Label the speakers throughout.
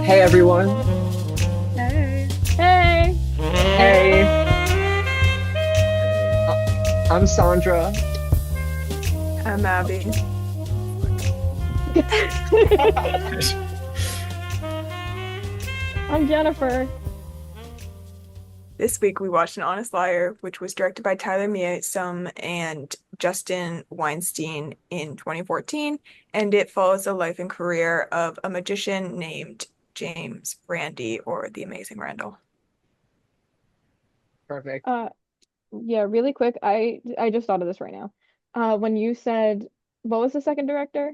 Speaker 1: Hey everyone.
Speaker 2: Hey.
Speaker 3: Hey.
Speaker 1: Hey. Uh, I'm Sandra.
Speaker 2: I'm Abby.
Speaker 3: I'm Jennifer.
Speaker 2: This week we watched An Honest Liar, which was directed by Tyler Measom and Justin Weinstein in 2014, and it follows the life and career of a magician named James Randi, or the Amazing Randall.
Speaker 1: Perfect.
Speaker 3: Uh, yeah, really quick. I just thought of this right now. When you said what was the second director?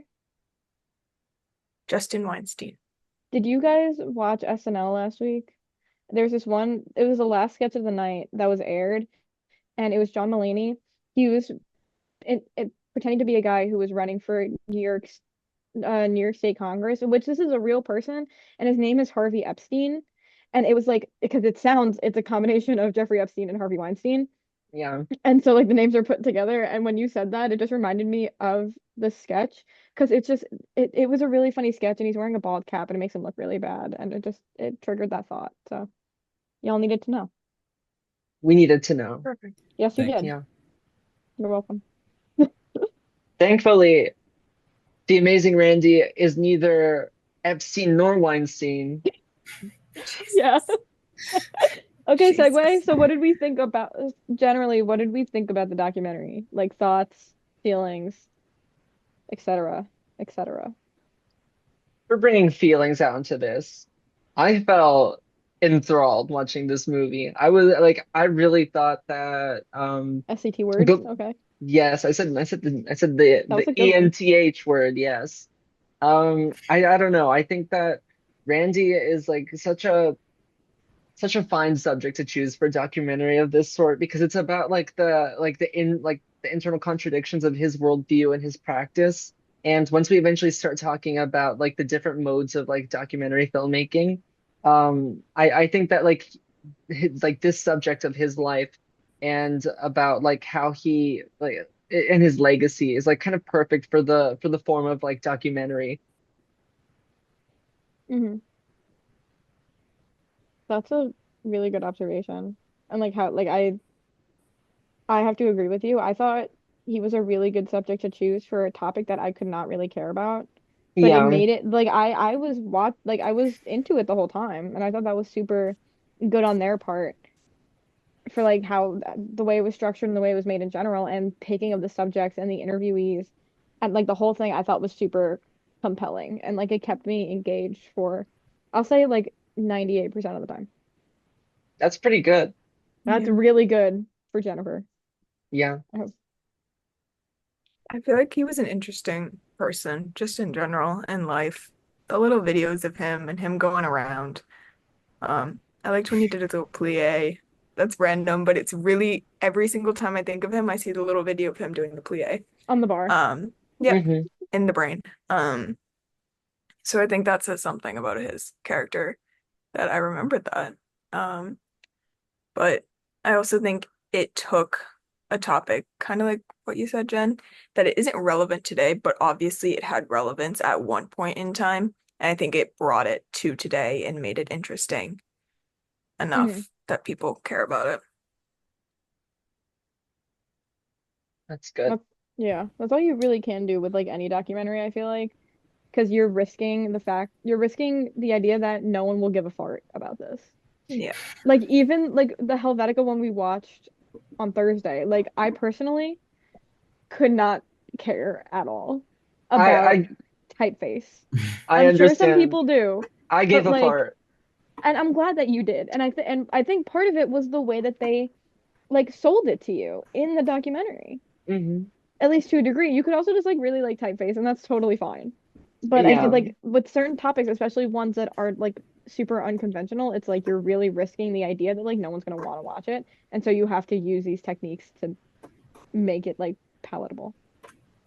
Speaker 2: Justin Weinstein.
Speaker 3: Did you guys watch SNL last week? There's this one. It was the last sketch of the night that was aired, and it was John Mulaney. He was pretending to be a guy who was running for New York State Congress, which this is a real person, and his name is Harvey Epstein. And it was like because it's a combination of Jeffrey Epstein and Harvey Weinstein.
Speaker 1: Yeah.
Speaker 3: And so like the names are put together, and when you said that, it just reminded me of the sketch because it was a really funny sketch, and he's wearing a bald cap, and it makes him look really bad, and it triggered that thought. So y'all needed to know.
Speaker 1: We needed to know.
Speaker 2: Perfect.
Speaker 3: Yes, you
Speaker 4: Thank
Speaker 3: did.
Speaker 1: Yeah.
Speaker 3: You're welcome.
Speaker 1: Thankfully, the Amazing Randy is neither Epstein nor Weinstein.
Speaker 3: Yeah.
Speaker 2: Jesus.
Speaker 3: Okay, segue.
Speaker 2: Jesus.
Speaker 3: So what did we think about generally, what did we think about the documentary? Like thoughts, feelings, etc., etc.
Speaker 1: For bringing feelings out into this. I felt enthralled watching this movie. I really thought that
Speaker 3: SCT words.
Speaker 1: go,
Speaker 3: Okay.
Speaker 1: yes, I said
Speaker 3: That was
Speaker 1: the
Speaker 3: a good one.
Speaker 1: ENTH word, yes. I don't know. I think that Randy is like such a fine subject to choose for a documentary of this sort because it's about the internal contradictions of his worldview and his practice. And once we eventually start talking about like the different modes of like documentary filmmaking, I think that like this subject of his life and about like how he like and his legacy is like kind of perfect for the form of like documentary.
Speaker 3: Hmm. That's a really good observation. And like how like I have to agree with you. I thought he was a really good subject to choose for a topic that I could not really care about. But it
Speaker 1: Yeah.
Speaker 3: made it like I was into it the whole time, and I thought that was super good on their part for like how the way it was structured and the way it was made in general, and picking of the subjects and the interviewees, and like the whole thing I thought was super compelling, and like it kept me engaged for I'll say like 98% of the time.
Speaker 1: That's pretty good.
Speaker 3: That's
Speaker 2: Yeah.
Speaker 3: really good for Jennifer.
Speaker 1: Yeah.
Speaker 3: I hope.
Speaker 2: I feel like he was an interesting person, just in general, in life. The little videos of him and him going around. I liked when he did his little plie. That's random, but it's really every single time I think of him, I see the little video of him doing the plie.
Speaker 3: On the bar.
Speaker 2: Yep,
Speaker 1: Hmm.
Speaker 2: in the brain. So I think that says something about his character that I remembered that. Um, but I also think it took a topic, kind of like what you said, Jen, that it isn't relevant today, but obviously it had relevance at one point in time. And I think it brought it to today and made it interesting
Speaker 3: Hmm.
Speaker 2: enough that people care about it.
Speaker 1: That's good.
Speaker 3: That's yeah. That's all you really can do with like any documentary, I feel like. Because you're risking the idea that no one will give a fart about this.
Speaker 2: Yeah.
Speaker 3: Like even like the Helvetica one we watched on Thursday, like I personally could not care at all
Speaker 1: I
Speaker 3: about
Speaker 1: I
Speaker 3: typeface.
Speaker 1: I
Speaker 3: I'm sure some
Speaker 1: understand.
Speaker 3: people do,
Speaker 1: I gave
Speaker 3: but
Speaker 1: a
Speaker 3: like,
Speaker 1: fart.
Speaker 3: and I'm glad that you did. And I think part of it was the way that they like sold it to you in the documentary,
Speaker 1: Hmm.
Speaker 3: at least to a degree. You could also just like really like typeface, and that's totally fine. But I feel
Speaker 1: Yeah,
Speaker 3: like with certain topics, especially ones that are like super unconventional, it's like you're really risking the idea that like no one's gonna want to watch it, and so you have to use these techniques to make it like palatable.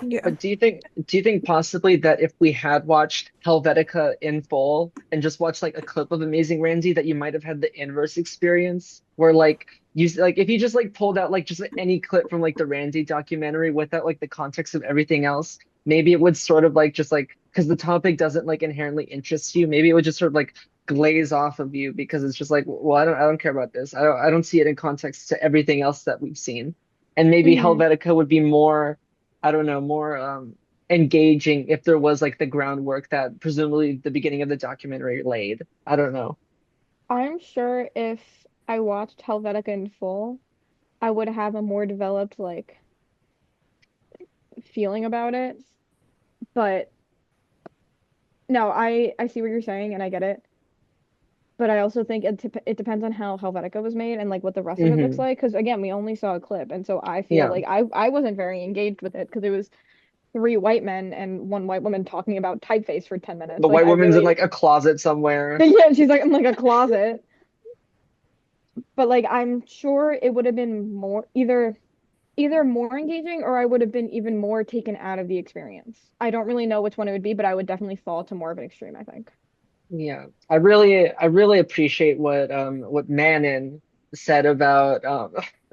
Speaker 2: Yeah.
Speaker 1: but do you think possibly that if we had watched Helvetica in full and just watched like a clip of Amazing Randy, that you might have had the inverse experience, where like if you just like pulled out like just any clip from like the Randy documentary without like the context of everything else, maybe it would sort of like just like because the topic doesn't like inherently interest you, maybe it would just sort of like glaze off of you because it's just like, well, I don't care about this. I don't see it in context to everything else that we've seen. And maybe
Speaker 3: Hmm.
Speaker 1: Helvetica would be more, I don't know, more engaging if there was like the groundwork that presumably the beginning of the documentary laid. I don't know.
Speaker 3: I'm sure if I watched Helvetica in full, I would have a more developed like feeling about it. But no, I see what you're saying and I get it. But I also think it depends on how Helvetica was made and like what the rest of it looks
Speaker 1: Hmm.
Speaker 3: like. Because again, we only saw a clip, and so I feel
Speaker 1: Yeah.
Speaker 3: like I wasn't very engaged with it because it was three white men and one white woman talking about typeface for 10 minutes.
Speaker 1: The
Speaker 3: Like
Speaker 1: white
Speaker 3: I
Speaker 1: woman's in
Speaker 3: really,
Speaker 1: like a closet somewhere.
Speaker 3: yeah, she's like in like a closet. But like I'm sure it would have been more either more engaging or I would have been even more taken out of the experience. I don't really know which one it would be, but I would definitely fall to more of an extreme, I think.
Speaker 1: Yeah, I really appreciate what Manon said about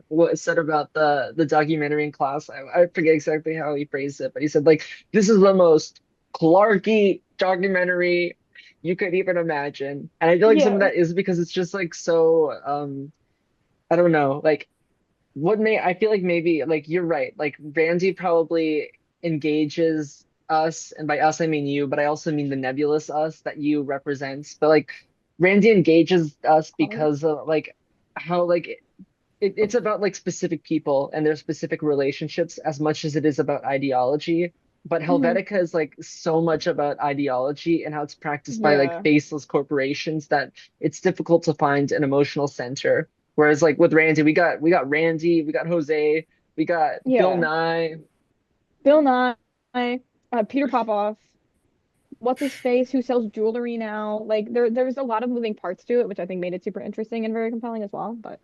Speaker 1: what said about the documentary in class. I forget exactly how he phrased it, but he said like this is the most Clarky documentary you could even imagine. And I feel like some of
Speaker 3: Yeah.
Speaker 1: that is because it's just like so I don't know, like what may I feel like maybe like you're right. Like Randy probably engages us, and by us I mean you, but I also mean the nebulous us that you represents. But like Randy engages us
Speaker 3: Um,
Speaker 1: because of like how like it's about like specific people and their specific relationships as much as it is about ideology. But
Speaker 3: mhm.
Speaker 1: Helvetica is like so much about ideology and how it's practiced by like
Speaker 3: Yeah.
Speaker 1: faceless corporations that it's difficult to find an emotional center. Whereas like with Randy, we got Randy, we got Jose, we got Bill
Speaker 3: Yeah.
Speaker 1: Nye.
Speaker 3: Bill Nye, Peter Popoff, what's his face, who sells jewelry now. Like there's a lot of moving parts to it, which I think made it super interesting and very compelling as well. But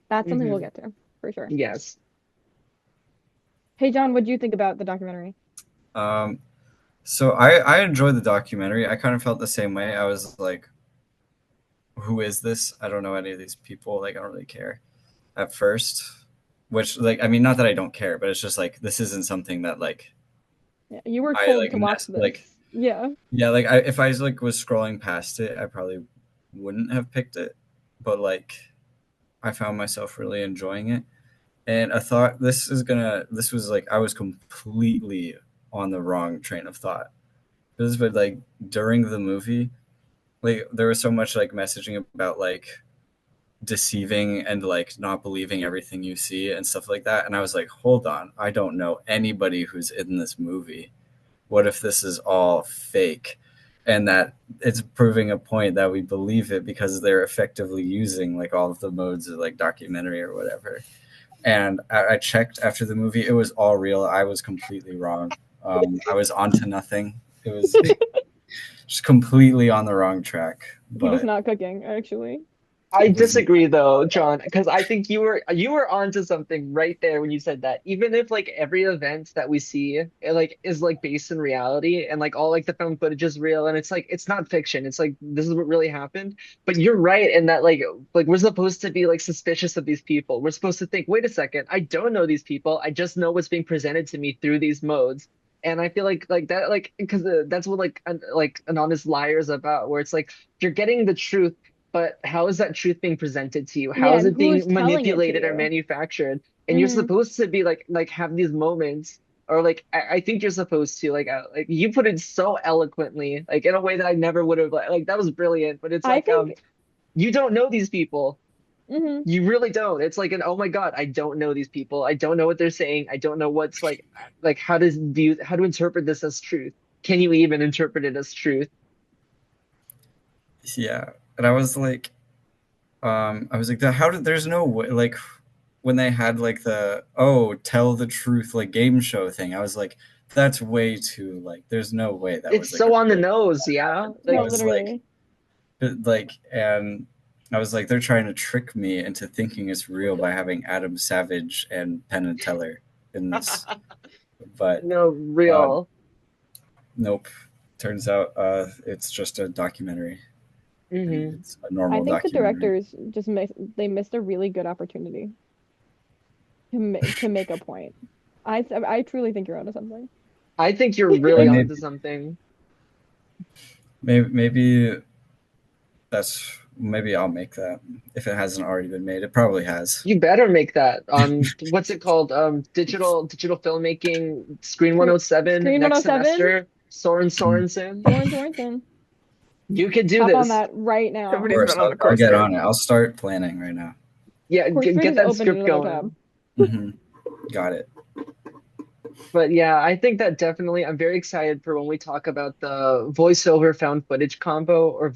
Speaker 3: that's something we'll
Speaker 1: Hmm.
Speaker 3: get to for sure.
Speaker 1: Yes.
Speaker 3: Hey John, what do you think about the documentary?
Speaker 4: Um, so I enjoyed the documentary. I kind of felt the same way. I was like, who is this? I don't know any of these people. Like, I don't really care at first. Which, like, I mean, not that I don't care, but it's just like this isn't something that like
Speaker 3: Yeah, you were
Speaker 4: I
Speaker 3: told
Speaker 4: like
Speaker 3: to watch this.
Speaker 4: like
Speaker 3: Yeah.
Speaker 4: yeah, like if I like was scrolling past it, I probably wouldn't have picked it. But like, I found myself really enjoying it, and I thought this was like I was completely on the wrong train of thought. This was like during the movie, like there was so much like messaging about like deceiving and like not believing everything you see and stuff like that. And I was like, hold on, I don't know anybody who's in this movie. What if this is all fake? And that it's proving a point that we believe it because they're effectively using like all of the modes of like documentary or whatever. And I checked after the movie, it was all real. I was completely wrong. I was onto nothing. It was just completely on the wrong track.
Speaker 3: He was
Speaker 4: But
Speaker 3: not cooking, actually.
Speaker 1: I
Speaker 4: it was
Speaker 1: disagree though, John, because I think you were onto something right there when you said that. Even if like every event that we see it, like is like based in reality and like all like the film footage is real and it's like it's not fiction. It's like this is what really happened. But you're right in that like we're supposed to be like suspicious of these people. We're supposed to think, wait a second, I don't know these people. I just know what's being presented to me through these modes. And I feel like that like because that's what like an honest liar is about, where it's like you're getting the truth but how is that truth being presented to you? How
Speaker 3: Yeah,
Speaker 1: is
Speaker 3: and
Speaker 1: it
Speaker 3: who's
Speaker 1: being
Speaker 3: telling it to
Speaker 1: manipulated or
Speaker 3: you?
Speaker 1: manufactured? And you're
Speaker 3: Hmm.
Speaker 1: supposed to be like have these moments, or like I think you're supposed to like you put it so eloquently, like in a way that I never would have like that was brilliant. But it's
Speaker 3: I
Speaker 1: like
Speaker 3: think,
Speaker 1: you don't know these people.
Speaker 3: hmm
Speaker 1: You really don't. It's like an oh my God, I don't know these people. I don't know what they're saying. I don't know what's like how to interpret this as truth. Can you even interpret it as truth?
Speaker 4: yeah. And I was like, how did there's no way like when they had like the tell the truth like game show thing, I was like, that's way too like there's no way that
Speaker 1: It's
Speaker 4: was like
Speaker 1: so
Speaker 4: a
Speaker 1: on the
Speaker 4: real
Speaker 1: nose, yeah.
Speaker 4: I
Speaker 3: No,
Speaker 1: Like
Speaker 4: was like
Speaker 3: literally.
Speaker 4: and I was like, they're trying to trick me into thinking it's real by having Adam Savage and Penn and Teller in this. But
Speaker 1: no,
Speaker 4: uh,
Speaker 1: real.
Speaker 4: nope. Turns out it's just a documentary and
Speaker 1: Hmm.
Speaker 4: it's a
Speaker 3: I
Speaker 4: normal
Speaker 3: think the
Speaker 4: documentary.
Speaker 3: directors just missed a really good opportunity to make a point. I truly think you're onto something.
Speaker 1: I think you're
Speaker 4: I
Speaker 1: really
Speaker 4: mean,
Speaker 1: onto something.
Speaker 4: maybe That's maybe I'll make that if it hasn't already been made. It probably has.
Speaker 1: You better make that. What's it called? Digital filmmaking, Screen
Speaker 3: Screen
Speaker 1: 107,
Speaker 3: Screen
Speaker 1: next
Speaker 3: 107,
Speaker 1: semester. Soren
Speaker 4: Mhm.
Speaker 1: Sorensen.
Speaker 3: Sorensen.
Speaker 1: You could do
Speaker 3: Hop on
Speaker 1: this.
Speaker 3: that right now.
Speaker 4: Of
Speaker 2: Somebody's
Speaker 4: course,
Speaker 2: been on the
Speaker 4: I'll
Speaker 2: course
Speaker 4: get
Speaker 2: card.
Speaker 4: on it. I'll start planning right now.
Speaker 1: Yeah,
Speaker 3: Coursera
Speaker 1: get
Speaker 3: just
Speaker 1: that
Speaker 3: opened
Speaker 1: script
Speaker 3: another tab.
Speaker 1: going.
Speaker 4: Hmm. Got it.
Speaker 1: But yeah, I think that definitely I'm very excited for when we talk about the voiceover found footage combo or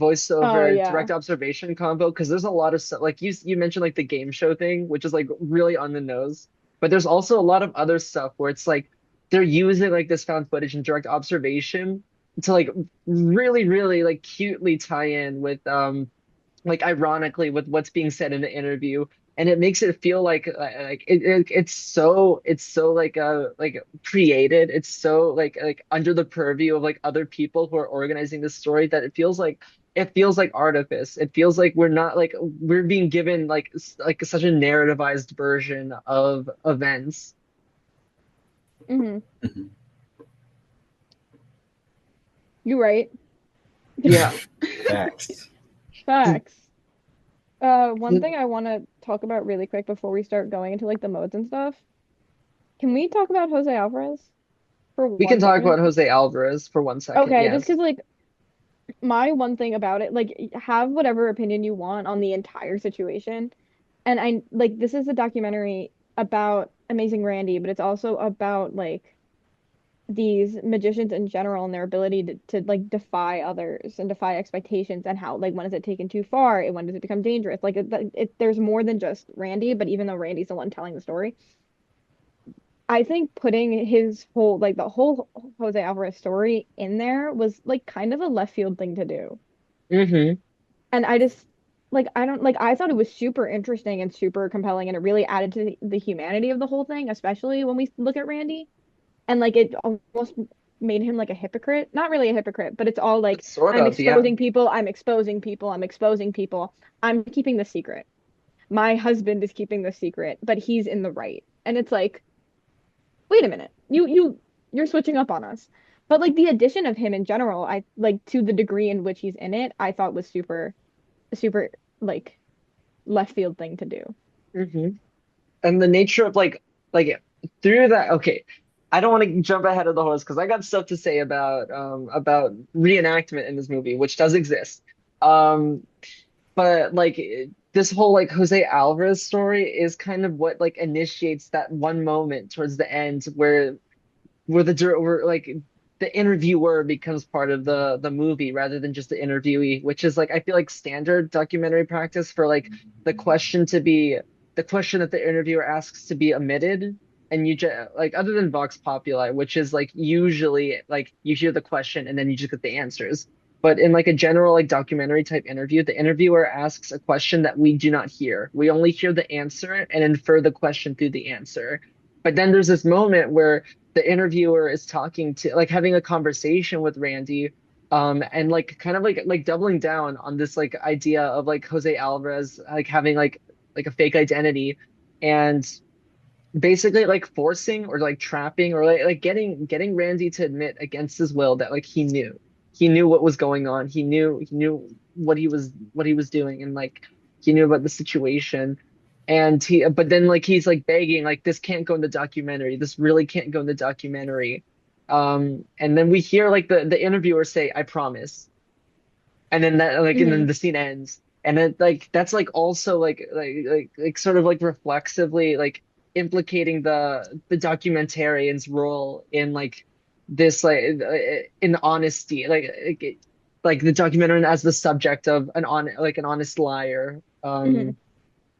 Speaker 3: Oh
Speaker 1: voiceover
Speaker 3: yeah.
Speaker 1: direct observation combo because there's a lot of stuff like you mentioned like the game show thing, which is like really on the nose. But there's also a lot of other stuff where it's like they're using like this found footage and direct observation to like really like cutely tie in with like ironically with what's being said in the interview, and it makes it feel like it's so like created, it's so like under the purview of like other people who are organizing the story that it feels like artifice. It feels like we're not like we're being given like such a narrativized version of events.
Speaker 3: hmm
Speaker 4: Hmm.
Speaker 3: You're right.
Speaker 1: Yeah.
Speaker 4: Facts.
Speaker 3: Facts. One thing I want to talk about really quick before we start going into like the modes and stuff. Can we talk about Jose Alvarez for
Speaker 1: We can
Speaker 3: one
Speaker 1: talk about
Speaker 3: second?
Speaker 1: Jose Alvarez for 1 second.
Speaker 3: Okay, just
Speaker 1: Yes.
Speaker 3: because like my one thing about it, like have whatever opinion you want on the entire situation. And I like this is a documentary about Amazing Randy, but it's also about like these magicians in general and their ability to like defy others and defy expectations and how like when is it taken too far and when does it become dangerous? Like there's more than just Randy, but even though Randy's the one telling the story, I think putting his whole like the whole Jose Alvarez story in there was like kind of a left field thing to do.
Speaker 1: Hmm.
Speaker 3: And I just like I don't like I thought it was super interesting and super compelling and it really added to the humanity of the whole thing, especially when we look at Randy. And like it almost made him like a hypocrite. Not really a hypocrite, but it's all
Speaker 1: But
Speaker 3: like
Speaker 1: sort
Speaker 3: I'm
Speaker 1: of, yeah.
Speaker 3: exposing people, I'm exposing people, I'm exposing people. I'm keeping the secret. My husband is keeping the secret, but he's in the right. And it's like, wait a minute. You're switching up on us. But like the addition of him in general, I like to the degree in which he's in it, I thought was super like left field thing to do.
Speaker 1: Hmm. And the nature of like through that, okay, I don't want to jump ahead of the horse because I got stuff to say about reenactment in this movie, which does exist. um but like this whole like Jose Alvarez story is kind of what like initiates that one moment towards the end where like the interviewer becomes part of the movie rather than just the interviewee, which is like I feel like standard documentary practice for like the question to be the question that the interviewer asks to be omitted. And you just like other than Vox Populi, which is like usually like you hear the question and then you just get the answers. But in like a general like documentary type interview, the interviewer asks a question that we do not hear. We only hear the answer and infer the question through the answer. But then there's this moment where the interviewer is talking to like having a conversation with Randy, and like kind of like doubling down on this like idea of like Jose Alvarez like having like a fake identity and basically like forcing or like trapping or like getting Randy to admit against his will that like he knew what was going on, he knew what he was doing, and like he knew about the situation. And he but then like he's like begging like this can't go in the documentary, this really can't go in the documentary. And then we hear like the interviewer say I promise, and then that like and then
Speaker 3: hmm
Speaker 1: the scene ends, and then like that's like also like sort of like reflexively like implicating the documentarian's role in like this in honesty, like the documentarian as the subject of an honest liar,
Speaker 3: hmm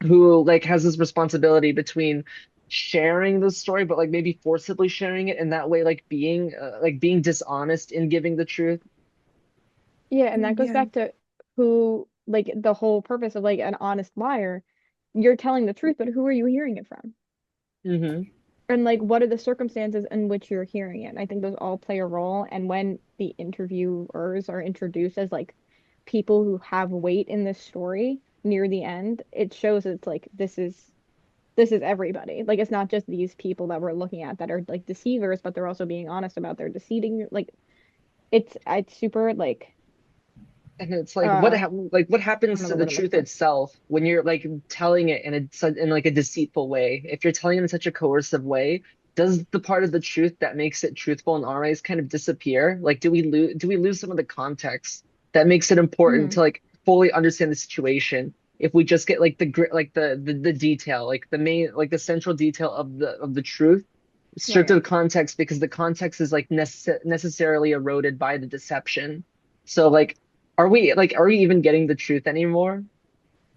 Speaker 1: who like has this responsibility between sharing the story but like maybe forcibly sharing it in that way, like being dishonest in giving the truth.
Speaker 3: Yeah, and that goes
Speaker 2: Yeah.
Speaker 3: back to who, like, the whole purpose of like an honest liar. You're telling the truth, but who are you hearing it from?
Speaker 1: Hmm.
Speaker 3: And like, what are the circumstances in which you're hearing it? And I think those all play a role. And when the interviewers are introduced as like people who have weight in this story near the end, it shows it's like this is everybody. Like, it's not just these people that we're looking at that are like deceivers, but they're also being honest about their deceiving. Like, it's super like
Speaker 1: And it's like
Speaker 3: Uh,
Speaker 1: what
Speaker 3: I don't
Speaker 1: happens to
Speaker 3: know
Speaker 1: the
Speaker 3: what I'm
Speaker 1: truth
Speaker 3: looking for.
Speaker 1: itself when you're like telling it in like a deceitful way? If you're telling it in such a coercive way, does the part of the truth that makes it truthful in our eyes kind of disappear? Like do we lose some of the context that makes it important
Speaker 3: Hmm.
Speaker 1: to like fully understand the situation if we just get like the grit like the detail, like the main like the central detail of the truth stripped
Speaker 3: Right.
Speaker 1: of context because the context is like necessarily eroded by the deception. So are we even getting the truth anymore?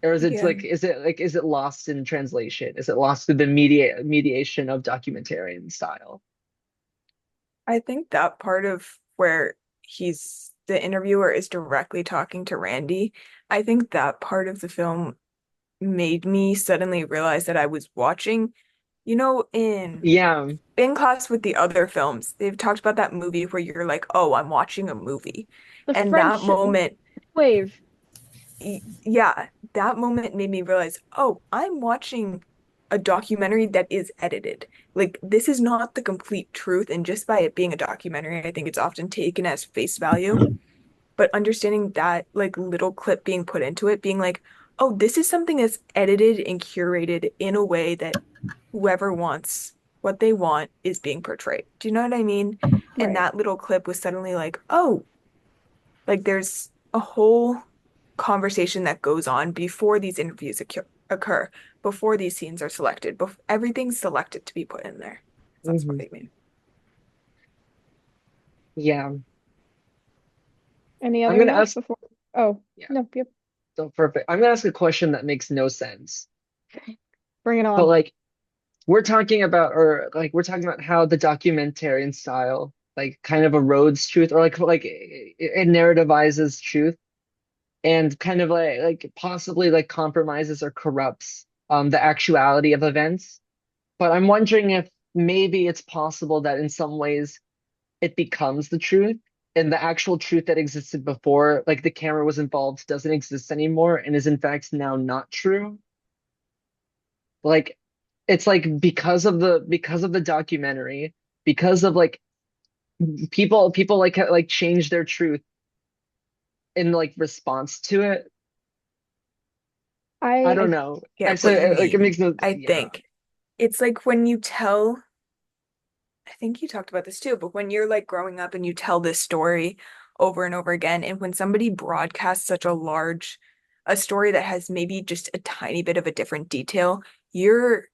Speaker 1: Or
Speaker 2: Yeah.
Speaker 1: is it lost in translation? Is it lost through the mediation of documentarian style?
Speaker 2: I think that part of where the interviewer is directly talking to Randy, I think that part of the film made me suddenly realize that I was watching,
Speaker 1: Yeah,
Speaker 2: in class with the other films, they've talked about that movie where you're like, oh, I'm watching a movie.
Speaker 3: The
Speaker 2: And that
Speaker 3: French
Speaker 2: moment,
Speaker 3: wave.
Speaker 2: yeah, that moment made me realize, oh, I'm watching a documentary that is edited. Like, this is not the complete truth. And just by it being a documentary, I think it's often taken as face value. But understanding that, like, little clip being put into it, being like, oh, this is something that's edited and curated in a way that whoever wants what they want is being portrayed. Do you know what I mean? And
Speaker 3: Right.
Speaker 2: that little clip was suddenly like, oh, like there's a whole conversation that goes on before these interviews occur, before these scenes are selected, before everything's selected to be put in there. That's what
Speaker 1: hmm
Speaker 2: I mean.
Speaker 1: yeah.
Speaker 3: Any
Speaker 1: I'm
Speaker 3: other
Speaker 1: gonna
Speaker 3: notes
Speaker 1: ask.
Speaker 3: before? Oh,
Speaker 1: Yeah,
Speaker 3: no, yep.
Speaker 1: so perfect. I'm gonna ask a question that makes no sense,
Speaker 3: Bring it
Speaker 1: but
Speaker 3: on.
Speaker 1: like we're talking about how the documentarian style like kind of erodes truth or like it narrativizes truth and kind of like possibly like compromises or corrupts the actuality of events. But I'm wondering if maybe it's possible that in some ways it becomes the truth and the actual truth that existed before like the camera was involved doesn't exist anymore and is in fact now not true. Like it's like because of the documentary, because of like people like change their truth in like response to it. I
Speaker 3: I
Speaker 1: don't
Speaker 2: I
Speaker 1: know. I
Speaker 2: get what you
Speaker 1: say like it
Speaker 2: mean.
Speaker 1: makes no
Speaker 2: I
Speaker 1: yeah.
Speaker 2: think it's like when you tell, I think you talked about this too, but when you're like growing up and you tell this story over and over again, and when somebody broadcasts a story that has maybe just a tiny bit of a different detail, you're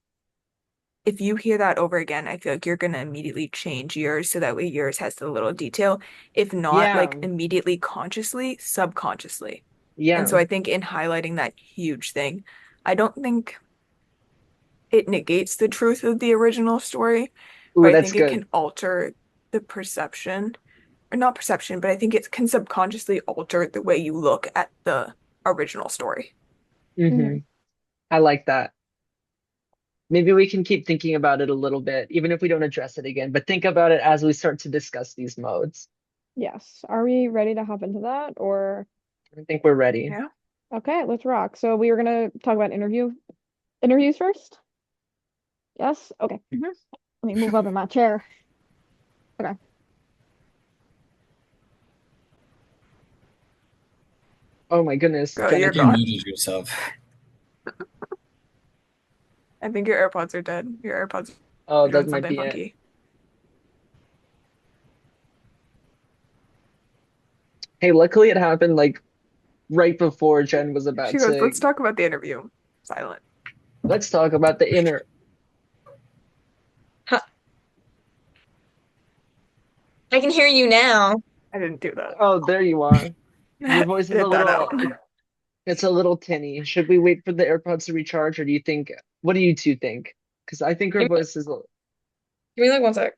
Speaker 2: if you hear that over again, I feel like you're gonna immediately change yours so that way yours has the little detail. If not,
Speaker 1: Yeah.
Speaker 2: like immediately consciously, subconsciously. And
Speaker 1: Yeah.
Speaker 2: so I think in highlighting that huge thing, I don't think it negates the truth of the original story,
Speaker 1: Ooh,
Speaker 2: but I
Speaker 1: that's
Speaker 2: think it
Speaker 1: good.
Speaker 2: can alter the perception, or not perception, but I think it can subconsciously alter the way you look at the original story.
Speaker 1: hmm
Speaker 3: mhm.
Speaker 1: I like that. Maybe we can keep thinking about it a little bit, even if we don't address it again, but think about it as we start to discuss these modes.
Speaker 3: Yes. Are we ready to hop into that or
Speaker 1: I think we're ready.
Speaker 2: Yeah.
Speaker 3: okay, let's rock. So we were gonna talk about interviews first? Yes? Okay.
Speaker 2: Mhm.
Speaker 3: Let me move up in my chair. Okay.
Speaker 1: Oh my goodness,
Speaker 2: Girl,
Speaker 1: Jenn, I
Speaker 2: you're
Speaker 4: think you
Speaker 1: can't.
Speaker 2: gone.
Speaker 4: muted yourself.
Speaker 2: I think your AirPods are dead. Your AirPods
Speaker 1: Oh,
Speaker 2: are
Speaker 1: that
Speaker 2: doing
Speaker 1: might
Speaker 2: something
Speaker 1: be it.
Speaker 2: funky.
Speaker 1: Hey, luckily it happened like right before Jen was about
Speaker 2: She goes,
Speaker 1: to.
Speaker 2: let's talk about the interview. Silent.
Speaker 1: Let's talk about the inner.
Speaker 5: Huh, I can hear you now.
Speaker 2: I didn't do that.
Speaker 1: Oh, there you are. Your voice is a
Speaker 2: Edit that out.
Speaker 1: little. It's a little tinny. Should we wait for the AirPods to recharge, or do you think? What do you two think? Because I think her
Speaker 5: Give me,
Speaker 1: voice is.
Speaker 5: give me like 1 sec.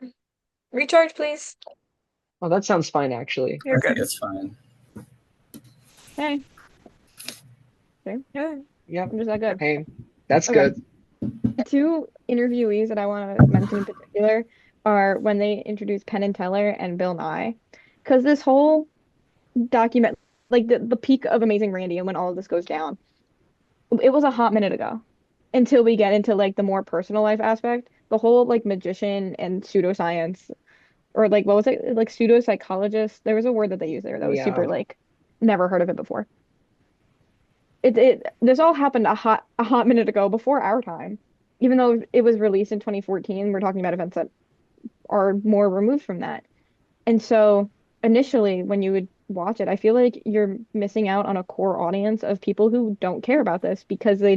Speaker 5: Recharge, please.
Speaker 1: Oh, that sounds fine actually.
Speaker 2: You're
Speaker 4: I think
Speaker 2: good.
Speaker 4: it's fine.
Speaker 3: Hey. Okay.
Speaker 2: Yeah.
Speaker 1: Yep.
Speaker 3: I'm just that good.
Speaker 1: Hey, that's
Speaker 3: Okay.
Speaker 1: good.
Speaker 3: The two interviewees that I want to mention in particular are when they introduce Penn and Teller and Bill Nye. Because this whole document, like the peak of Amazing Randy and when all of this goes down, it was a hot minute ago until we get into like the more personal life aspect. The whole like magician and pseudoscience, or like what was it? Like pseudo psychologist. There was a word that they used there that was super
Speaker 1: Yeah.
Speaker 3: like Never heard of it before. This all happened a hot minute ago before our time. Even though it was released in 2014, we're talking about events that are more removed from that. And so initially when you would watch it, I feel like you're missing out on a core audience of people who don't care about this because they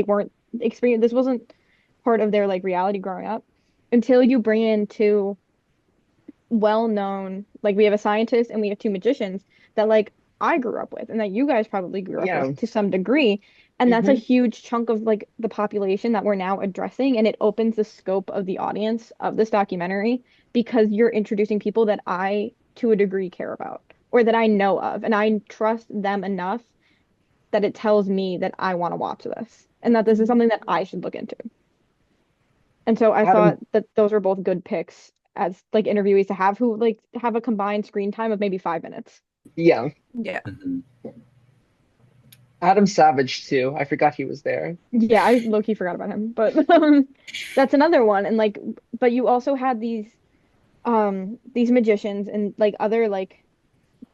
Speaker 3: weren't experienced, this wasn't part of their like reality growing up until you bring in two well-known, like we have a scientist and we have two magicians that like I grew up with and that you guys probably grew up
Speaker 1: Yeah.
Speaker 3: with to some degree. And that's a
Speaker 1: Hmm.
Speaker 3: huge chunk of like the population that we're now addressing. And it opens the scope of the audience of this documentary because you're introducing people that I, to a degree, care about or that I know of. And I trust them enough that it tells me that I want to watch this and that this is something that I should look into. And so I
Speaker 1: Adam,
Speaker 3: thought that those were both good picks as like interviewees to have who like have a combined screen time of maybe 5 minutes.
Speaker 1: yeah,
Speaker 2: Yeah.
Speaker 4: Mhm.
Speaker 1: Adam Savage too. I forgot he was there.
Speaker 3: Yeah, I low-key forgot about him, but that's another one. And like, but you also had these magicians and like other like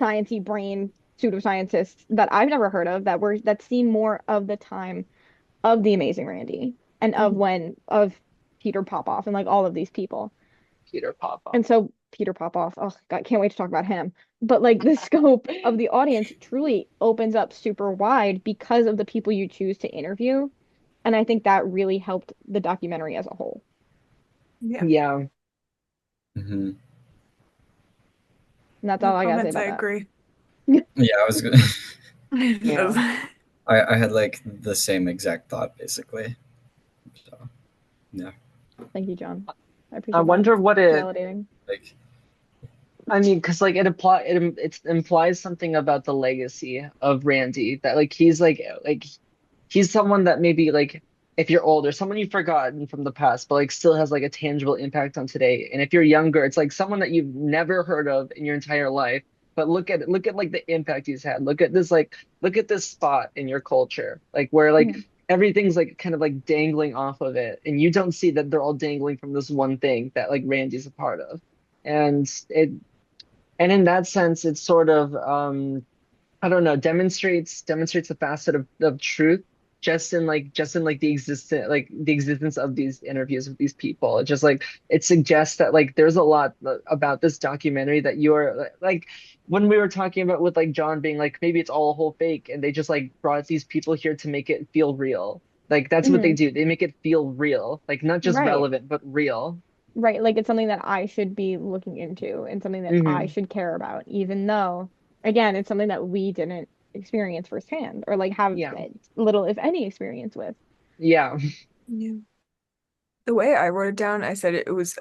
Speaker 3: sciencey brain pseudoscientists that I've never heard of that seem more of the time of the Amazing Randy and of
Speaker 1: Mhm.
Speaker 3: when of Peter Popoff and like all of these people.
Speaker 1: Peter Popoff.
Speaker 3: And so Peter Popoff, oh God, can't wait to talk about him. But like the scope of the audience truly opens up super wide because of the people you choose to interview. And I think that really helped the documentary as a whole.
Speaker 2: Yeah.
Speaker 1: Yeah.
Speaker 4: Mhm.
Speaker 3: And that's
Speaker 2: No
Speaker 3: all I gotta say
Speaker 2: comments. I
Speaker 3: about that.
Speaker 2: agree.
Speaker 4: Yeah, I was.
Speaker 1: Yeah.
Speaker 4: I had like the same exact thought basically. So yeah,
Speaker 3: Thank you, John. I
Speaker 1: I
Speaker 3: appreciate that.
Speaker 1: wonder what it,
Speaker 3: Validating.
Speaker 4: like
Speaker 1: I mean, because like it implies something about the legacy of Randy that like he's someone that maybe like if you're older, someone you've forgotten from the past, but like still has like a tangible impact on today. And if you're younger, it's like someone that you've never heard of in your entire life. But look at like the impact he's had. Look at this spot in your culture, like where like
Speaker 3: Mhm.
Speaker 1: everything's like kind of like dangling off of it, and you don't see that they're all dangling from this one thing that like Randy's a part of. And it and in that sense, it's sort of I don't know, demonstrates a facet of truth just in like the existence of these interviews with these people. It just like it suggests that like there's a lot about this documentary that you're like when we were talking about with like John being like maybe it's all a whole fake and they just like brought these people here to make it feel real. Like that's what they
Speaker 3: Mhm.
Speaker 1: do. They make it feel real, like not just
Speaker 3: Right.
Speaker 1: relevant, but real.
Speaker 3: Right. Like it's something that I should be looking into and something that I
Speaker 1: Hmm.
Speaker 3: should care about, even though, again, it's something that we didn't experience firsthand or like have
Speaker 1: Yeah.
Speaker 3: little, if any, experience with.
Speaker 1: Yeah.
Speaker 2: Yeah. The way I wrote it down, I said it was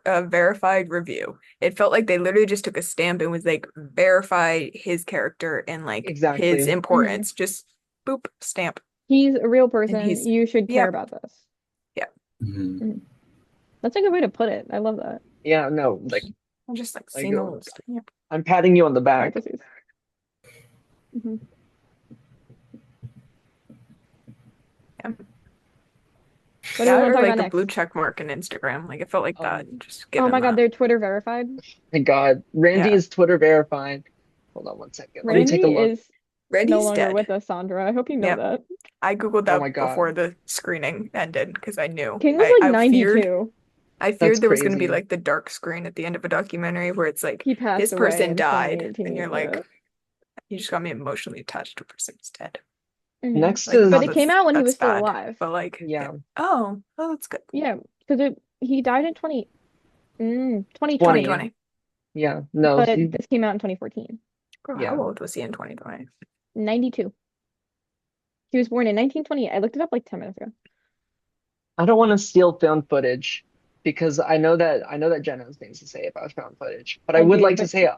Speaker 2: a verified review. It felt like they literally just took a stamp and was like verify his character and like his
Speaker 1: Exactly.
Speaker 3: Mhm.
Speaker 2: importance. Just boop, stamp.
Speaker 3: He's a real
Speaker 2: And
Speaker 3: person.
Speaker 2: he's,
Speaker 3: You should care
Speaker 2: yep,
Speaker 3: about this.
Speaker 2: yep.
Speaker 4: mhm.
Speaker 3: Mhm. That's a good way to put it. I love that.
Speaker 1: Yeah, no,
Speaker 2: I'm just like
Speaker 1: like
Speaker 2: seeing the little stamp.
Speaker 1: I'm patting you on the back.
Speaker 3: Parentheses. Mhm.
Speaker 2: Yeah.
Speaker 3: What do we
Speaker 2: That
Speaker 3: want to
Speaker 2: or
Speaker 3: talk
Speaker 2: like
Speaker 3: about
Speaker 2: the blue
Speaker 3: next?
Speaker 2: check mark in Instagram. Like it felt like that.
Speaker 1: Um,
Speaker 2: Just
Speaker 3: Oh my
Speaker 2: given
Speaker 3: God,
Speaker 2: that.
Speaker 3: they're Twitter verified.
Speaker 1: Thank God. Randy
Speaker 2: Yeah.
Speaker 1: is Twitter verified. Hold on one second. Let me take a
Speaker 3: Randy
Speaker 1: look.
Speaker 3: is no
Speaker 2: Randy's
Speaker 3: longer
Speaker 2: dead.
Speaker 3: with us, Sandra. I hope you know
Speaker 2: Yep.
Speaker 3: that.
Speaker 2: I Googled
Speaker 1: Oh my
Speaker 2: that
Speaker 1: God.
Speaker 2: before the screening ended because I knew.
Speaker 3: King was
Speaker 2: I,
Speaker 3: like
Speaker 2: I feared
Speaker 3: 92.
Speaker 2: I
Speaker 1: That's
Speaker 2: feared there was going to be
Speaker 1: crazy.
Speaker 2: like the dark screen at the end of a documentary where it's like
Speaker 3: He passed
Speaker 2: this
Speaker 3: away
Speaker 2: person
Speaker 3: in
Speaker 2: died and
Speaker 3: 2018.
Speaker 2: you're
Speaker 3: Yeah.
Speaker 2: like you just got me emotionally attached to a person who's dead.
Speaker 3: Mhm.
Speaker 1: Next
Speaker 2: Like
Speaker 3: But
Speaker 2: not
Speaker 3: it
Speaker 1: is
Speaker 3: came out when he
Speaker 2: that's
Speaker 3: was still
Speaker 2: bad,
Speaker 3: alive.
Speaker 2: but like yeah.
Speaker 1: yeah,
Speaker 2: Oh, that's good.
Speaker 3: Yeah, because he died in 2020,
Speaker 1: 20.
Speaker 2: 2020.
Speaker 1: Yeah. No,
Speaker 3: but this came out in 2014.
Speaker 2: Bro, how
Speaker 1: yeah.
Speaker 2: old was he in 2020?
Speaker 3: 92. He was born in 1928. I looked it up like 10 minutes ago.
Speaker 1: I don't want to steal found footage because I know that Jen has things to say about found footage, but I
Speaker 3: I
Speaker 1: would
Speaker 3: do,
Speaker 1: like to
Speaker 3: but
Speaker 1: say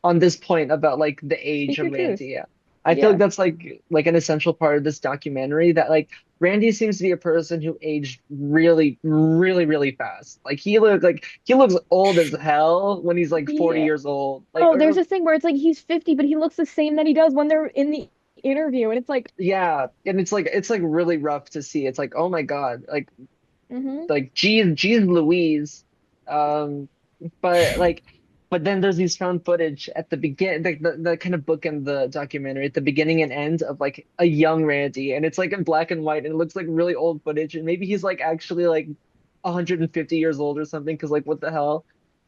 Speaker 1: on this point about like the age
Speaker 3: speak
Speaker 1: of
Speaker 3: your truth.
Speaker 1: Randy. Yeah. I feel like
Speaker 3: Yeah.
Speaker 1: that's like an essential part of this documentary that like Randy seems to be a person who aged really fast. Like he looks old as hell when he's like 40
Speaker 3: Yeah.
Speaker 1: years old. Like
Speaker 3: Oh, there's this thing where it's like he's 50, but he looks the same that he does when they're in the interview. And it's like,
Speaker 1: yeah, and it's like really rough to see. It's like, oh my God,
Speaker 3: mm-hmm.
Speaker 1: like geez Louise. Um, but like But then there's these found footage at the begin, the kind of bookend the documentary at the beginning and end of like a young Randy, and it's like in black and white, and it looks like really old footage, and maybe he's like actually like 150 years old or something, because like what the hell?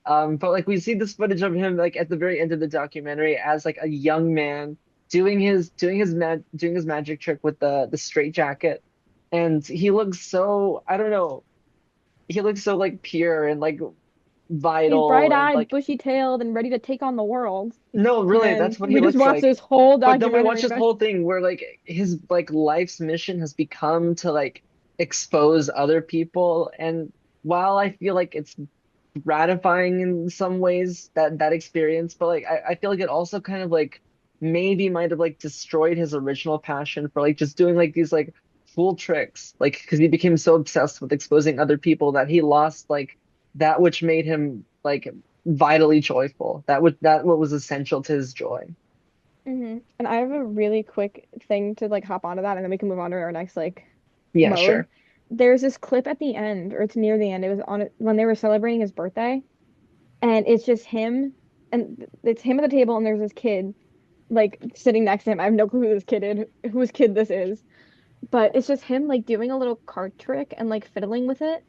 Speaker 1: But like we see this footage of him like at the very end of the documentary as like a young man doing his magic trick with the straight jacket, and he looks so I don't know, he looks so like pure and like
Speaker 3: He's
Speaker 1: vital and
Speaker 3: bright-eyed,
Speaker 1: like
Speaker 3: bushy-tailed, and ready to take on the world.
Speaker 1: no, really,
Speaker 3: And
Speaker 1: that's what he
Speaker 3: we just
Speaker 1: looks
Speaker 3: watched
Speaker 1: like.
Speaker 3: this whole
Speaker 1: But then we watch
Speaker 3: documentary
Speaker 1: this
Speaker 3: about.
Speaker 1: whole thing where like his like life's mission has become to like expose other people. And while I feel like it's gratifying in some ways that experience, but like I feel like it also kind of like maybe might have like destroyed his original passion for like just doing like these like cool tricks. Like because he became so obsessed with exposing other people that he lost like that which made him like vitally joyful. That what was essential to his joy.
Speaker 3: And I have a really quick thing to like hop onto that, and then we can move on to our next like
Speaker 1: Yeah,
Speaker 3: mode.
Speaker 1: sure.
Speaker 3: There's this clip at the end, or it's near the end. It was on it when they were celebrating his birthday, and it's just him, and it's him at the table, and there's this kid like sitting next to him. I have no clue whose kid this is, but it's just him like doing a little card trick and like fiddling with it.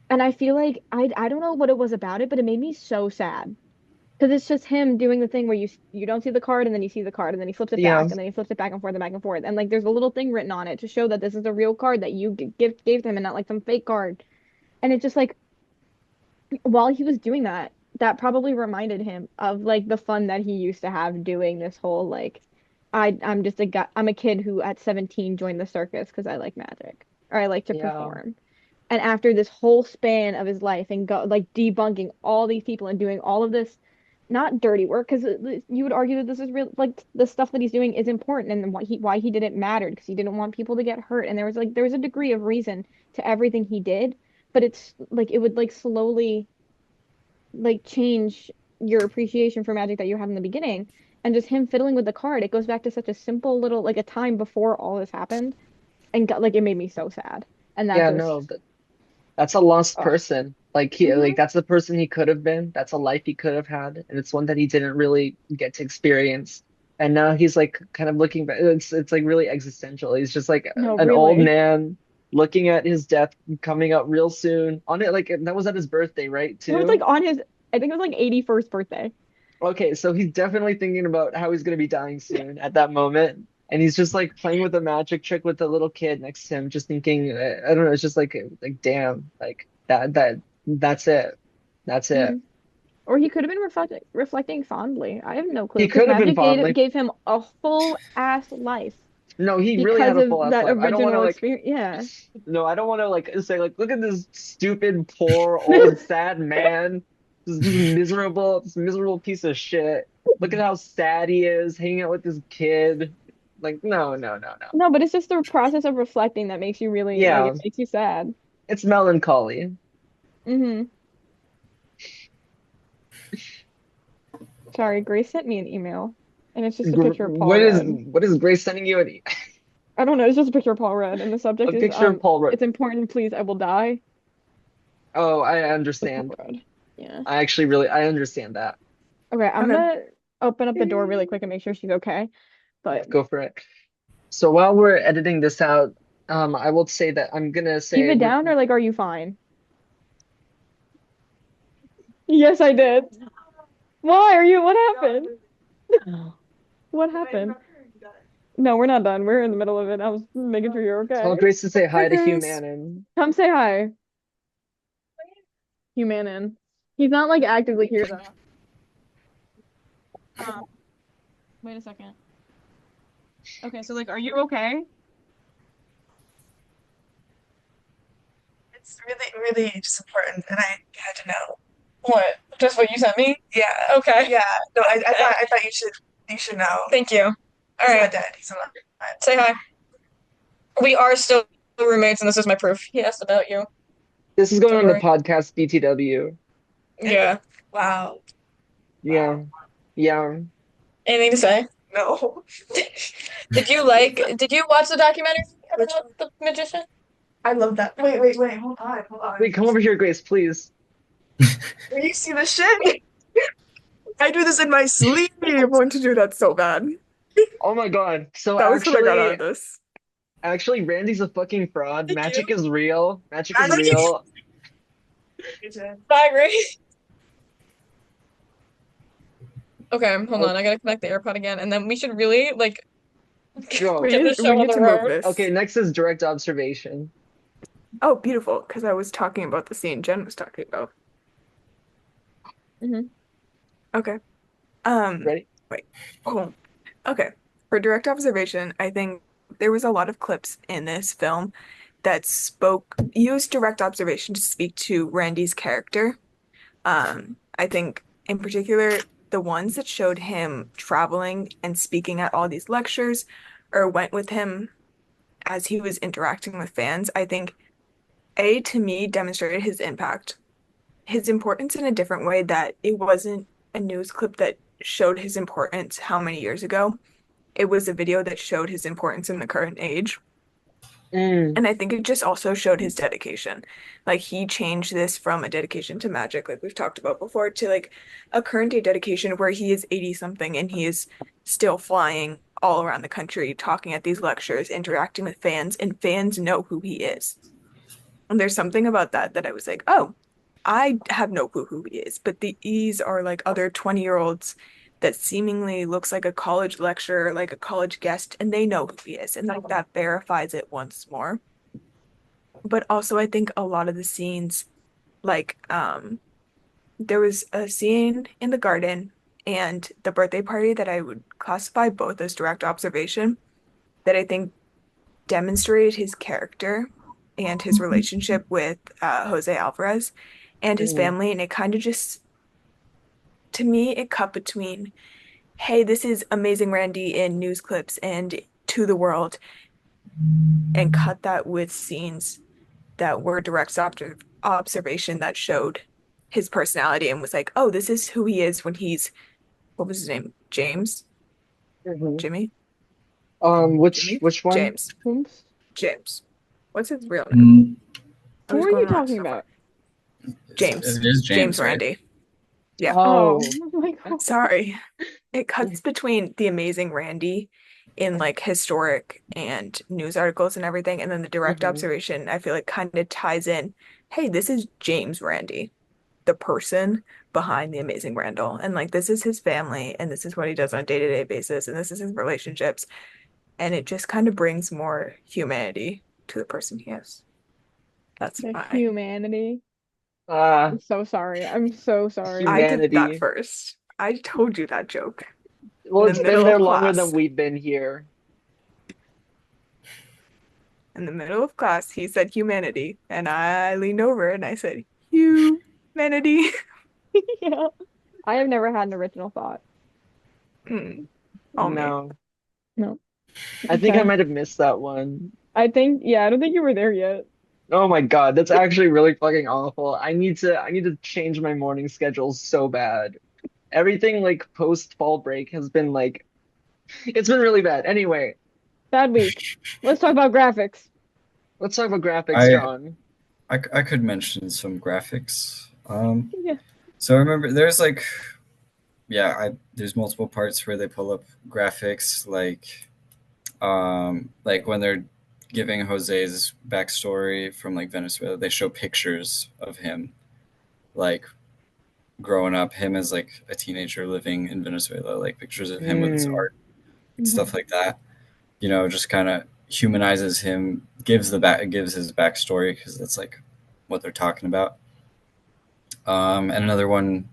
Speaker 3: And I feel like I don't know what it was about it, but it made me so sad. Because it's just him doing the thing where you don't see the card and then you see the card and then he flips it
Speaker 1: Yeah.
Speaker 3: back and then he flips it back and forth and back and forth. And like there's a little thing written on it to show that this is a real card that you gave him and not like some fake card. And it's just like while he was doing that, that probably reminded him of like the fun that he used to have doing this whole like I'm just a guy, I'm a kid who at 17 joined the circus because I like magic or I like to
Speaker 1: Yeah.
Speaker 3: perform. And after this whole span of his life and go like debunking all these people and doing all of this not dirty work because you would argue that this is real like the stuff that he's doing is important and why he didn't matter because he didn't want people to get hurt and there was a degree of reason to everything he did, but it's like it would like slowly like change your appreciation for magic that you had in the beginning. And just him fiddling with the card, it goes back to such a simple little like a time before all this happened and got, like it made me so sad. And that
Speaker 1: Yeah,
Speaker 3: just
Speaker 1: no, that's a lost
Speaker 3: ugh.
Speaker 1: person. Like he
Speaker 3: Hmm.
Speaker 1: like that's the person he could have been. That's a life he could have had, and it's one that he didn't really get to experience. And now he's like kind of looking back. It's like really existential. He's just like
Speaker 3: No,
Speaker 1: an old
Speaker 3: really.
Speaker 1: man looking at his death coming up real soon. On it, like that was at his birthday, right,
Speaker 3: It was like
Speaker 1: too?
Speaker 3: on his I think it was like 81st birthday.
Speaker 1: Okay, so he's definitely thinking about how he's gonna be dying soon at that moment. And he's just like playing with a magic trick with the little kid next to him, just thinking, I don't know, it's just like damn, like that's it. That's it.
Speaker 3: Hmm. Or he could have been reflecting fondly. I have no clue
Speaker 1: He
Speaker 3: because
Speaker 1: could have been
Speaker 3: magic
Speaker 1: fondly.
Speaker 3: gave him a full ass life
Speaker 1: No, he really
Speaker 3: because
Speaker 1: had a
Speaker 3: of
Speaker 1: full ass
Speaker 3: that
Speaker 1: life. I don't want to
Speaker 3: original
Speaker 1: like
Speaker 3: experience. Yeah.
Speaker 1: no, I don't want to like say like look at this stupid, poor, old, sad man. This miserable piece of shit. Look at how sad he is hanging out with this kid. Like, no, no, no, no.
Speaker 3: No, but it's just the process of reflecting that makes you really like
Speaker 1: Yeah,
Speaker 3: it makes you sad.
Speaker 1: it's melancholy.
Speaker 3: Hmm. Sorry, Grace sent me an email, and it's just a picture of Paul Rudd.
Speaker 1: What is Grace sending you
Speaker 3: I don't know, it's just a picture of Paul Rudd, and the
Speaker 1: a
Speaker 3: subject is
Speaker 1: picture of Paul Rudd?
Speaker 3: it's important, please, I will die.
Speaker 1: Oh, I
Speaker 3: With Paul
Speaker 1: understand.
Speaker 3: Rudd. Yeah.
Speaker 1: I actually really I understand that.
Speaker 3: Okay, I'm
Speaker 2: Okay.
Speaker 3: gonna open up the door really quick and make sure she's okay.
Speaker 1: Yeah,
Speaker 3: But
Speaker 1: go for it. So while we're editing this out, I will say that I'm gonna
Speaker 3: keep
Speaker 1: say
Speaker 3: it
Speaker 1: we're
Speaker 3: down or like are you fine? Yes, I did. Why are you? What happened? What happened? No, we're not done. We're in the middle of it. I was making sure you're
Speaker 1: tell
Speaker 3: okay.
Speaker 1: Grace to say
Speaker 2: Hi,
Speaker 1: hi to
Speaker 2: Grace.
Speaker 1: Humanon.
Speaker 3: Come say hi, Humanin. He's not like actively here though. Wait a second. Okay, so like, are you okay?
Speaker 5: It's really, really just important, and I had to know. What? Just what you sent me? Yeah. Okay. Yeah. No, I thought you should know. Thank you. All right. He's not dead. He's alive. Say hi. We are still roommates, and this is my proof. He asked about you.
Speaker 1: This is going
Speaker 5: Don't
Speaker 1: on the
Speaker 5: worry.
Speaker 1: podcast BTW.
Speaker 5: Yeah. Wow.
Speaker 1: Yeah. Yeah.
Speaker 5: Anything to say? No. Did you watch the documentary about the magician? I love that. Wait, hold on.
Speaker 1: Wait, come over here, Grace, please.
Speaker 5: Will you see the shit?
Speaker 2: I do this in my sleep. I want to do that so bad.
Speaker 1: Oh my God. So
Speaker 2: That was what I got out of this.
Speaker 1: actually, Randy's a fucking fraud.
Speaker 5: Thank you.
Speaker 1: Magic is real. Magic is
Speaker 5: Magic is-
Speaker 1: real.
Speaker 5: Bye, Ray. Okay, hold
Speaker 1: Oh,
Speaker 5: on. I gotta connect the AirPod again, and then we should really like
Speaker 1: go.
Speaker 5: get this
Speaker 2: We
Speaker 5: show on
Speaker 2: need
Speaker 5: the
Speaker 2: to move
Speaker 5: road.
Speaker 1: Okay,
Speaker 2: this.
Speaker 1: next is direct observation.
Speaker 2: Oh, beautiful, because I was talking about the scene Jen was talking about.
Speaker 3: Hmm.
Speaker 2: Okay.
Speaker 1: Ready?
Speaker 2: Wait. Oh, okay. For direct observation, I think there was a lot of clips in this film that used direct observation to speak to Randy's character. I think in particular, the ones that showed him traveling and speaking at all these lectures or went with him as he was interacting with fans, I think to me demonstrated his impact, his importance in a different way that it wasn't a news clip that showed his importance how many years ago. It was a video that showed his importance in the current age.
Speaker 1: Mm,
Speaker 2: And I think it just also showed his dedication. Like he changed this from a dedication to magic, like we've talked about before, to like a current day dedication where he is 80 something and he is still flying all around the country, talking at these lectures, interacting with fans, and fans know who he is. And there's something about that that I was like, oh, I have no clue who he is, but these are like other 20-year-olds that seemingly looks like a college lecturer, like a college guest, and they know who he is. And like that verifies it once more. But also I think a lot of the scenes, like there was a scene in the garden and the birthday party that I would classify both as direct observation that I think demonstrated his character and his relationship with Jose Alvarez and his
Speaker 1: mm,
Speaker 2: family. And it kind of just, to me, it cut between, hey, this is amazing Randy in news clips and to the world, and cut that with scenes that were direct observation that showed his personality and was like, oh, this is who he is when he's, what was his name? James?
Speaker 1: mhm.
Speaker 2: Jimmy?
Speaker 1: Which
Speaker 2: Jimmy?
Speaker 1: which one?
Speaker 2: James.
Speaker 3: Oops.
Speaker 2: James. What's his real name?
Speaker 4: Mm,
Speaker 2: I
Speaker 3: Who
Speaker 2: was
Speaker 3: are you
Speaker 2: going on
Speaker 3: talking
Speaker 2: so far.
Speaker 3: about?
Speaker 2: James.
Speaker 4: it is
Speaker 2: James
Speaker 4: James, right?
Speaker 2: Randy. Yeah.
Speaker 3: Oh,
Speaker 1: Oh.
Speaker 3: my God.
Speaker 2: Sorry. It cuts between the amazing Randy in like historic and news articles and everything, and then the direct
Speaker 1: Hmm.
Speaker 2: observation, I feel like kind of ties in, hey, this is James Randy, the person behind the amazing Randall. And like this is his family, and this is what he does on a day-to-day basis, and this is his relationships. And it just kind of brings more humanity to the person he is. That's
Speaker 3: The
Speaker 2: my
Speaker 3: humanity.
Speaker 1: Uh,
Speaker 3: I'm so sorry. I'm so sorry.
Speaker 2: I did that
Speaker 1: humanity.
Speaker 2: first. I told you that joke
Speaker 1: Well,
Speaker 2: in the
Speaker 1: it's been
Speaker 2: middle
Speaker 1: there
Speaker 2: of
Speaker 1: longer than
Speaker 2: class.
Speaker 1: we've been here.
Speaker 2: In the middle of class, he said humanity, and I leaned over and I said humanity.
Speaker 3: Yeah. I have never had an original thought.
Speaker 2: Mm, all me.
Speaker 1: No,
Speaker 3: No.
Speaker 1: I think I
Speaker 3: Okay.
Speaker 1: might have missed that one.
Speaker 3: I think, yeah, I don't think you were there yet.
Speaker 1: Oh my God, that's actually really fucking awful. I need to change my morning schedule so bad. Everything like post fall break has been like it's been really bad. Anyway,
Speaker 3: Bad week. Let's talk about graphics.
Speaker 1: let's talk about graphics,
Speaker 4: I,
Speaker 1: John.
Speaker 4: I could mention some graphics.
Speaker 3: Yeah.
Speaker 4: So I remember there's like, yeah, there's multiple parts where they pull up graphics, like when they're giving Jose's backstory from like Venezuela, they show pictures of him, like growing up, him as like a teenager living in Venezuela, like pictures of him with his
Speaker 1: Mm,
Speaker 4: art,
Speaker 3: Mhm.
Speaker 4: stuff like that. Just kind of humanizes him, gives his backstory because that's like what they're talking about. And another one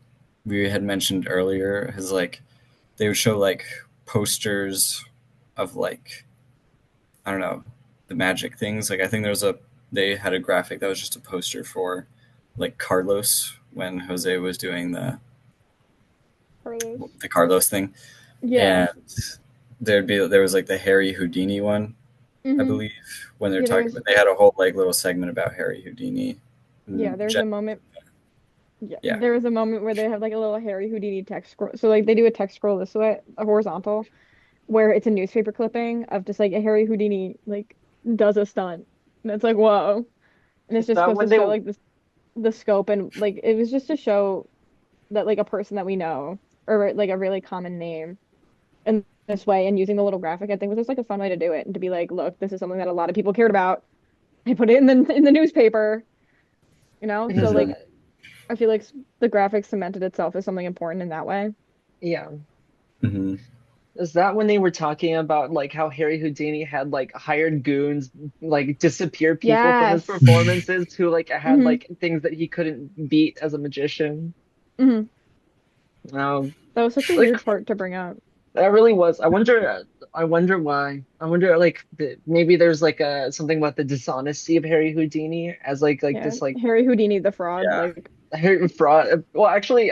Speaker 4: we had mentioned earlier is like they would show like posters of like, I don't know, the magic things. Like I think they had a graphic that was just a poster for like Carlos when Jose was doing
Speaker 3: Carlos.
Speaker 4: the Carlos thing,
Speaker 3: Yeah.
Speaker 4: and there was like the Harry Houdini one, I
Speaker 3: Hmm.
Speaker 4: believe, when they're
Speaker 3: Yeah,
Speaker 4: talking
Speaker 3: there's
Speaker 4: about. They had a whole like little segment about Harry Houdini.
Speaker 3: yeah,
Speaker 4: And
Speaker 3: there's a moment. Yeah,
Speaker 4: yeah,
Speaker 3: there was a moment where they have like a little Harry Houdini text scroll. So like they do a text scroll this way, a horizontal, where it's a newspaper clipping of just like a Harry Houdini like does a stunt. And it's like, whoa. And it's
Speaker 1: is
Speaker 3: just
Speaker 1: that
Speaker 3: supposed
Speaker 1: when
Speaker 3: to
Speaker 1: they
Speaker 3: show like the scope and like it was just to show that like a person that we know. or like a really common name in this way and using the little graphic, I think was just like a fun way to do it and to be like, look, this is something that a lot of people cared about. I put it in the newspaper, you know? So
Speaker 1: Because
Speaker 3: like
Speaker 4: Mhm.
Speaker 3: I feel like the graphic cemented itself as something important in that way.
Speaker 1: yeah.
Speaker 4: Mhm.
Speaker 1: Is that when they were talking about like how Harry Houdini had like hired goons like disappear people from his
Speaker 3: Yes.
Speaker 1: performances who like had
Speaker 3: Hmm.
Speaker 1: like things that he couldn't beat as a magician?
Speaker 3: Hmm.
Speaker 1: Um,
Speaker 3: That was such a
Speaker 1: like
Speaker 3: weird part to bring up.
Speaker 1: that really was. I wonder why. I wonder like maybe there's like a something about the dishonesty of Harry Houdini as like
Speaker 3: Yeah.
Speaker 1: this like
Speaker 3: Harry Houdini the fraud,
Speaker 4: Yeah.
Speaker 3: like
Speaker 1: Fraud. Well, actually,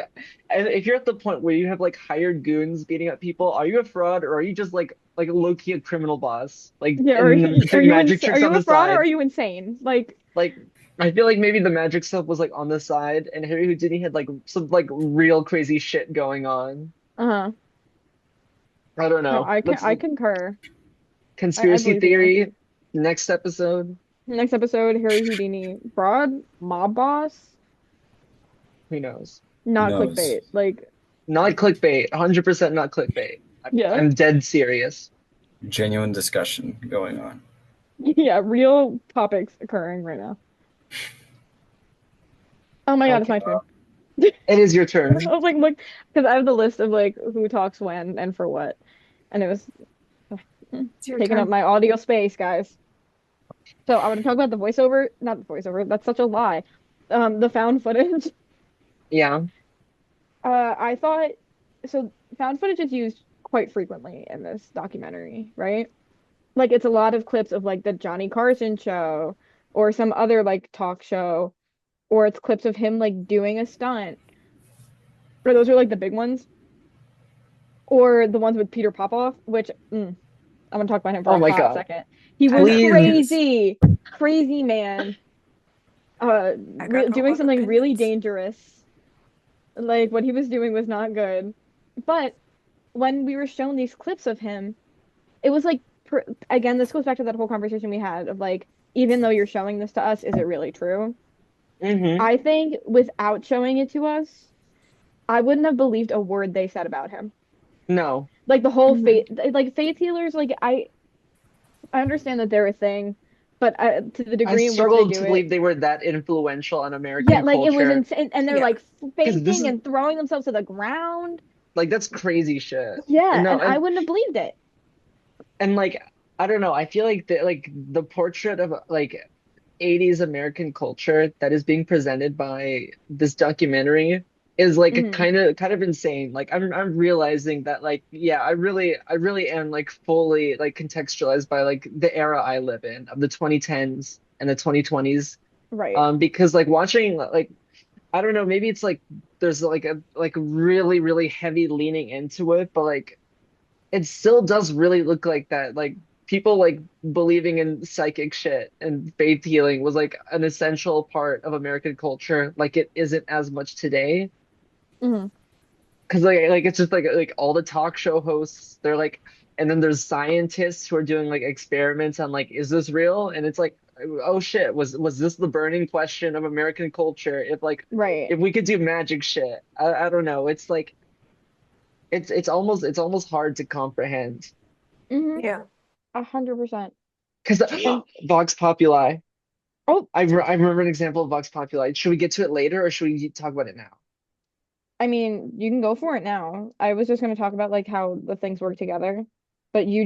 Speaker 1: if you're at the point where you have like hired goons beating up people, are you a fraud or are you just like low key a criminal boss, like
Speaker 3: yeah,
Speaker 1: and
Speaker 3: are
Speaker 1: doing magic
Speaker 3: are
Speaker 1: tricks on
Speaker 3: you a
Speaker 1: the
Speaker 3: fraud or are
Speaker 1: side?
Speaker 3: you insane? Like,
Speaker 1: Like, I feel like maybe the magic stuff was like on the side, and Harry Houdini had like some like real crazy shit going on.
Speaker 3: uh-huh.
Speaker 1: I don't
Speaker 3: No,
Speaker 1: know. That's
Speaker 3: I concur. I
Speaker 1: conspiracy
Speaker 3: believe you.
Speaker 1: theory. Next episode,
Speaker 3: Next episode, Harry Houdini, fraud, mob boss,
Speaker 1: who knows?
Speaker 4: Who
Speaker 3: not
Speaker 4: knows?
Speaker 3: clickbait. Like,
Speaker 1: Not clickbait. 100% not clickbait.
Speaker 3: yeah.
Speaker 1: I'm dead serious.
Speaker 4: Genuine discussion going on.
Speaker 3: Yeah, real topics occurring right now. Oh my God, it's
Speaker 1: Okay,
Speaker 3: my turn.
Speaker 1: it is your
Speaker 3: I
Speaker 1: turn.
Speaker 3: was like, look, because I have the list of like who talks when and for what. And it was
Speaker 2: It's your
Speaker 3: taking up
Speaker 2: turn.
Speaker 3: my audio space, guys. So I want to talk about the voiceover, not the voiceover, that's such a lie. The found footage.
Speaker 1: Yeah.
Speaker 3: I thought so found footage is used quite frequently in this documentary, right? Like it's a lot of clips of like the Johnny Carson show or some other like talk show, or it's clips of him like doing a stunt. Or those are like the big ones. Or the ones with Peter Popoff, which I'm gonna talk about him for
Speaker 1: Oh
Speaker 3: a
Speaker 1: my
Speaker 3: hot
Speaker 1: God.
Speaker 3: second. He
Speaker 2: I
Speaker 3: was
Speaker 2: got
Speaker 1: Please.
Speaker 2: opinions.
Speaker 3: crazy, crazy man.
Speaker 2: I got a
Speaker 3: Doing
Speaker 2: lot of
Speaker 3: something really
Speaker 2: opinions.
Speaker 3: dangerous. Like what he was doing was not good. But when we were shown these clips of him, it was like again, this goes back to that whole conversation we had of like, even though you're showing this to us, is it really true?
Speaker 1: Hmm.
Speaker 3: I think without showing it to us, I wouldn't have believed a word they said about him.
Speaker 1: No.
Speaker 3: Like the whole
Speaker 2: Hmm.
Speaker 3: faith, like faith healers, like I understand that they're a thing, but to the
Speaker 1: I
Speaker 3: degree in which they
Speaker 1: struggled
Speaker 3: do
Speaker 1: to believe
Speaker 3: it,
Speaker 1: they were that influential on
Speaker 3: yeah,
Speaker 1: American
Speaker 3: like it was
Speaker 1: culture.
Speaker 3: insane, and they're
Speaker 2: Yeah.
Speaker 3: like
Speaker 1: Because this
Speaker 3: fainting
Speaker 1: is
Speaker 3: and throwing themselves to the ground.
Speaker 1: like that's crazy shit.
Speaker 3: Yeah,
Speaker 1: No,
Speaker 3: and I wouldn't have believed it.
Speaker 1: and like I don't know. I feel like the portrait of like 80s American culture that is being presented by this documentary is like
Speaker 3: Hmm.
Speaker 1: kind of insane. Like I'm realizing that like yeah, I really am like fully like contextualized by like the era I live in of the 2010s and the 2020s.
Speaker 3: Right.
Speaker 1: Because like watching like I don't know, maybe it's like there's like a like really heavy leaning into it, but like it still does really look like that. Like people like believing in psychic shit and faith healing was like an essential part of American culture. Like it isn't as much today.
Speaker 3: Hmm.
Speaker 1: Because like it's just like all the talk show hosts, they're like, and then there's scientists who are doing like experiments on like, is this real? And it's like, oh shit, was this the burning question of American culture? If like
Speaker 3: Right.
Speaker 1: if we could do magic shit, I don't know. It's like it's almost hard to comprehend.
Speaker 3: Hmm.
Speaker 2: Yeah.
Speaker 3: 100%.
Speaker 1: Because
Speaker 3: And
Speaker 1: Vox Populi.
Speaker 3: oh,
Speaker 1: I remember an example of Vox Populi. Should we get to it later or should we talk about it now?
Speaker 3: I mean, you can go for it now. I was just going to talk about like how the things work together, but you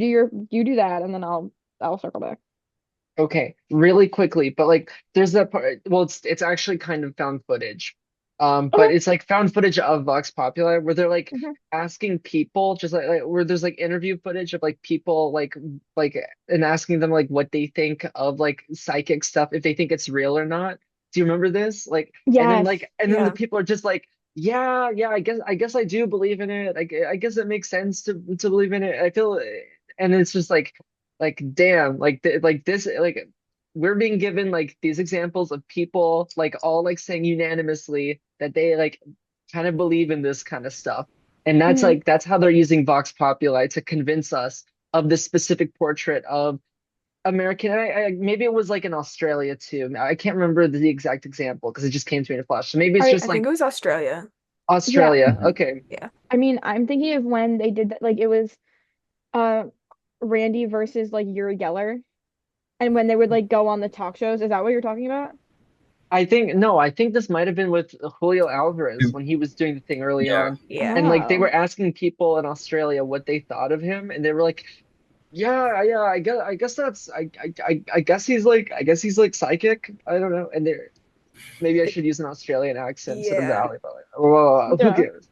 Speaker 3: do that, and then I'll circle back.
Speaker 1: Okay, really quickly, but like there's that part. Well, it's actually kind of found footage.
Speaker 3: Okay.
Speaker 1: But it's like found footage of Vox Populi where they're like
Speaker 3: Hmm.
Speaker 1: asking people just like where there's like interview footage of like people like and asking them like what they think of like psychic stuff, if they think it's real or not. Do you remember this? Like,
Speaker 3: Yes.
Speaker 1: and then the
Speaker 2: Yeah.
Speaker 1: people are just like, yeah, I guess I do believe in it. I guess it makes sense to believe in it. I feel, and it's just like damn, like this like we're being given like these examples of people like all like saying unanimously that they like kind of believe in this kind of stuff. And that's
Speaker 3: Hmm.
Speaker 1: like that's how they're using Vox Populi to convince us of this specific portrait of American. Maybe it was like in Australia too. I can't remember the exact example because it just came to me in a flash. So maybe
Speaker 3: All
Speaker 1: it's
Speaker 3: right.
Speaker 1: just
Speaker 2: I think
Speaker 1: like
Speaker 2: it was Australia.
Speaker 3: Yeah.
Speaker 1: Australia. Okay.
Speaker 2: Yeah.
Speaker 3: I mean, I'm thinking of when they did that, like it was uh Randy versus like Yuri Geller, and when they would like go on the talk shows. Is that what you're talking about?
Speaker 1: I think no, I think this might have been with Julio Alvarez when he was doing the thing early
Speaker 4: Yeah.
Speaker 1: on.
Speaker 2: Yeah.
Speaker 1: And like they were
Speaker 3: Oh.
Speaker 1: asking people in Australia what they thought of him, and they were like, "Yeah, yeah, I guess that's, I guess he's like, I guess he's like psychic. I don't know." And they're maybe I should use an Australian accent instead of
Speaker 2: Yeah.
Speaker 1: Valley, but like, whoa, who
Speaker 3: Yeah.
Speaker 1: cares?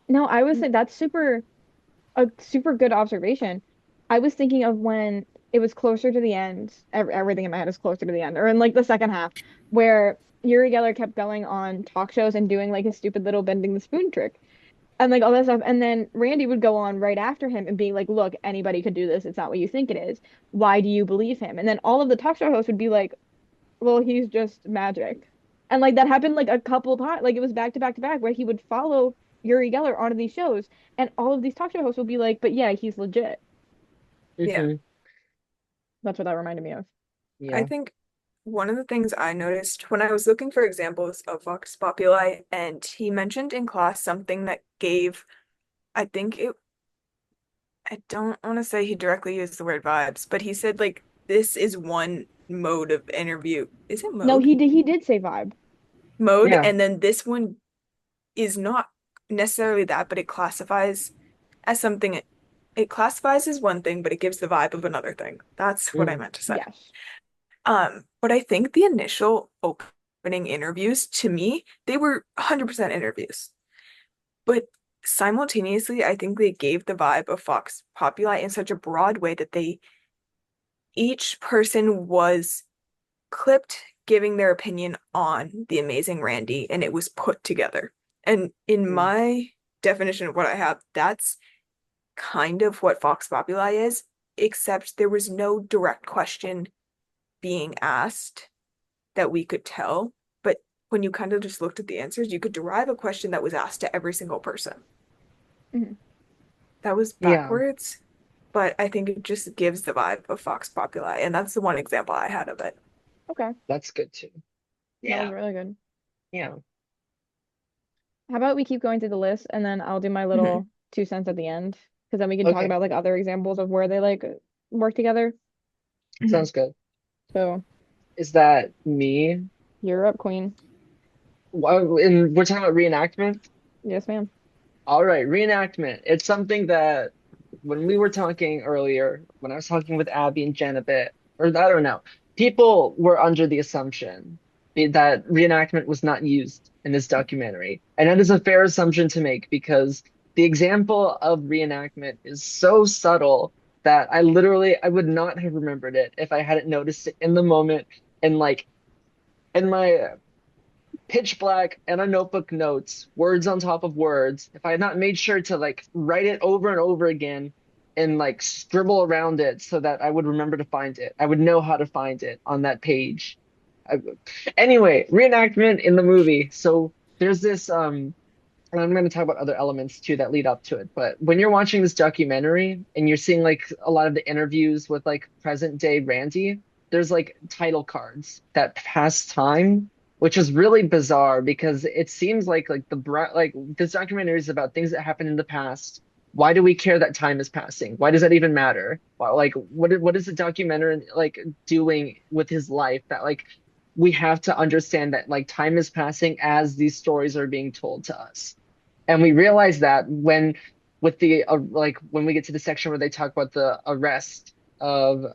Speaker 3: No, I was saying that's a super good observation. I was thinking of when it was closer to the end. Everything in my head is closer to the end, or in like the second half, where Yuri Geller kept going on talk shows and doing like his stupid little bending the spoon trick and like all that stuff. And then Randy would go on right after him and being like, "Look, anybody could do this. It's not what you think it is. Why do you believe him?" And then all of the talk show hosts would be like, "Well, he's just magic." And like that happened like a couple times. Like it was back to back to back where he would follow Yuri Geller onto these shows, and all of these talk show hosts would be like, "But yeah, he's legit."
Speaker 2: Yeah.
Speaker 1: Hmm.
Speaker 3: That's what that reminded me of.
Speaker 2: I
Speaker 1: Yeah.
Speaker 2: think one of the things I noticed when I was looking for examples of Vox Populi, and he mentioned in class something that gave, I think it, I don't want to say he directly used the word vibes, but he said like this is one mode of interview. Is it
Speaker 3: No,
Speaker 2: mode?
Speaker 3: he did say vibe.
Speaker 2: Mode,
Speaker 1: Yeah.
Speaker 2: and then this one is not necessarily that, but it classifies as something. It classifies as one thing, but it gives the vibe of another thing. That's what I
Speaker 1: Mm.
Speaker 2: meant to say.
Speaker 3: Yes.
Speaker 2: But I think the initial opening interviews to me, they were 100% interviews. But simultaneously, I think they gave the vibe of Fox Populi in such a broad way that they each person was clipped giving their opinion on the amazing Randy, and it was put together. And in
Speaker 1: Mm.
Speaker 2: my definition of what I have, that's kind of what Fox Populi is, except there was no direct question being asked that we could tell. But when you kind of just looked at the answers, you could derive a question that was asked to every single person.
Speaker 3: Mhm.
Speaker 2: That was
Speaker 1: Yeah.
Speaker 2: backwards, but I think it just gives the vibe of Fox Populi, and that's the one example I had of it.
Speaker 3: Okay.
Speaker 1: That's good too.
Speaker 3: That was
Speaker 1: Yeah.
Speaker 3: really good.
Speaker 1: Yeah.
Speaker 3: How about we keep going through the list and then I'll do my
Speaker 2: Mhm.
Speaker 3: little 2 cents at the end because then we can talk
Speaker 1: Okay.
Speaker 3: about like other examples of where they like work together.
Speaker 2: Mhm.
Speaker 1: Sounds good.
Speaker 3: So
Speaker 1: Is that me?
Speaker 3: you're up, Queen.
Speaker 1: And we're talking about reenactment?
Speaker 3: Yes, ma'am.
Speaker 1: All right, reenactment. It's something that when we were talking earlier, when I was talking with Abby and Jen a bit, or I don't know, people were under the assumption that reenactment was not used in this documentary. And that is a fair assumption to make because the example of reenactment is so subtle that I would not have remembered it if I hadn't noticed it in the moment and like in my pitch black and a notebook notes, words on top of words, if I had not made sure to like write it over and over again and like scribble around it so that I would remember to find it, I would know how to find it on that page. I, anyway, reenactment in the movie. So there's this and I'm going to talk about other elements too that lead up to it. But when you're watching this documentary and you're seeing like a lot of the interviews with like present day Randy, there's like title cards that pass time, which is really bizarre because it seems like like this documentary is about things that happened in the past. Why do we care that time is passing? Why does that even matter? Why, like what is the documentary like doing with his life that like we have to understand that like time is passing as these stories are being told to us. And we realize that when with the like when we get to the section where they talk about the arrest of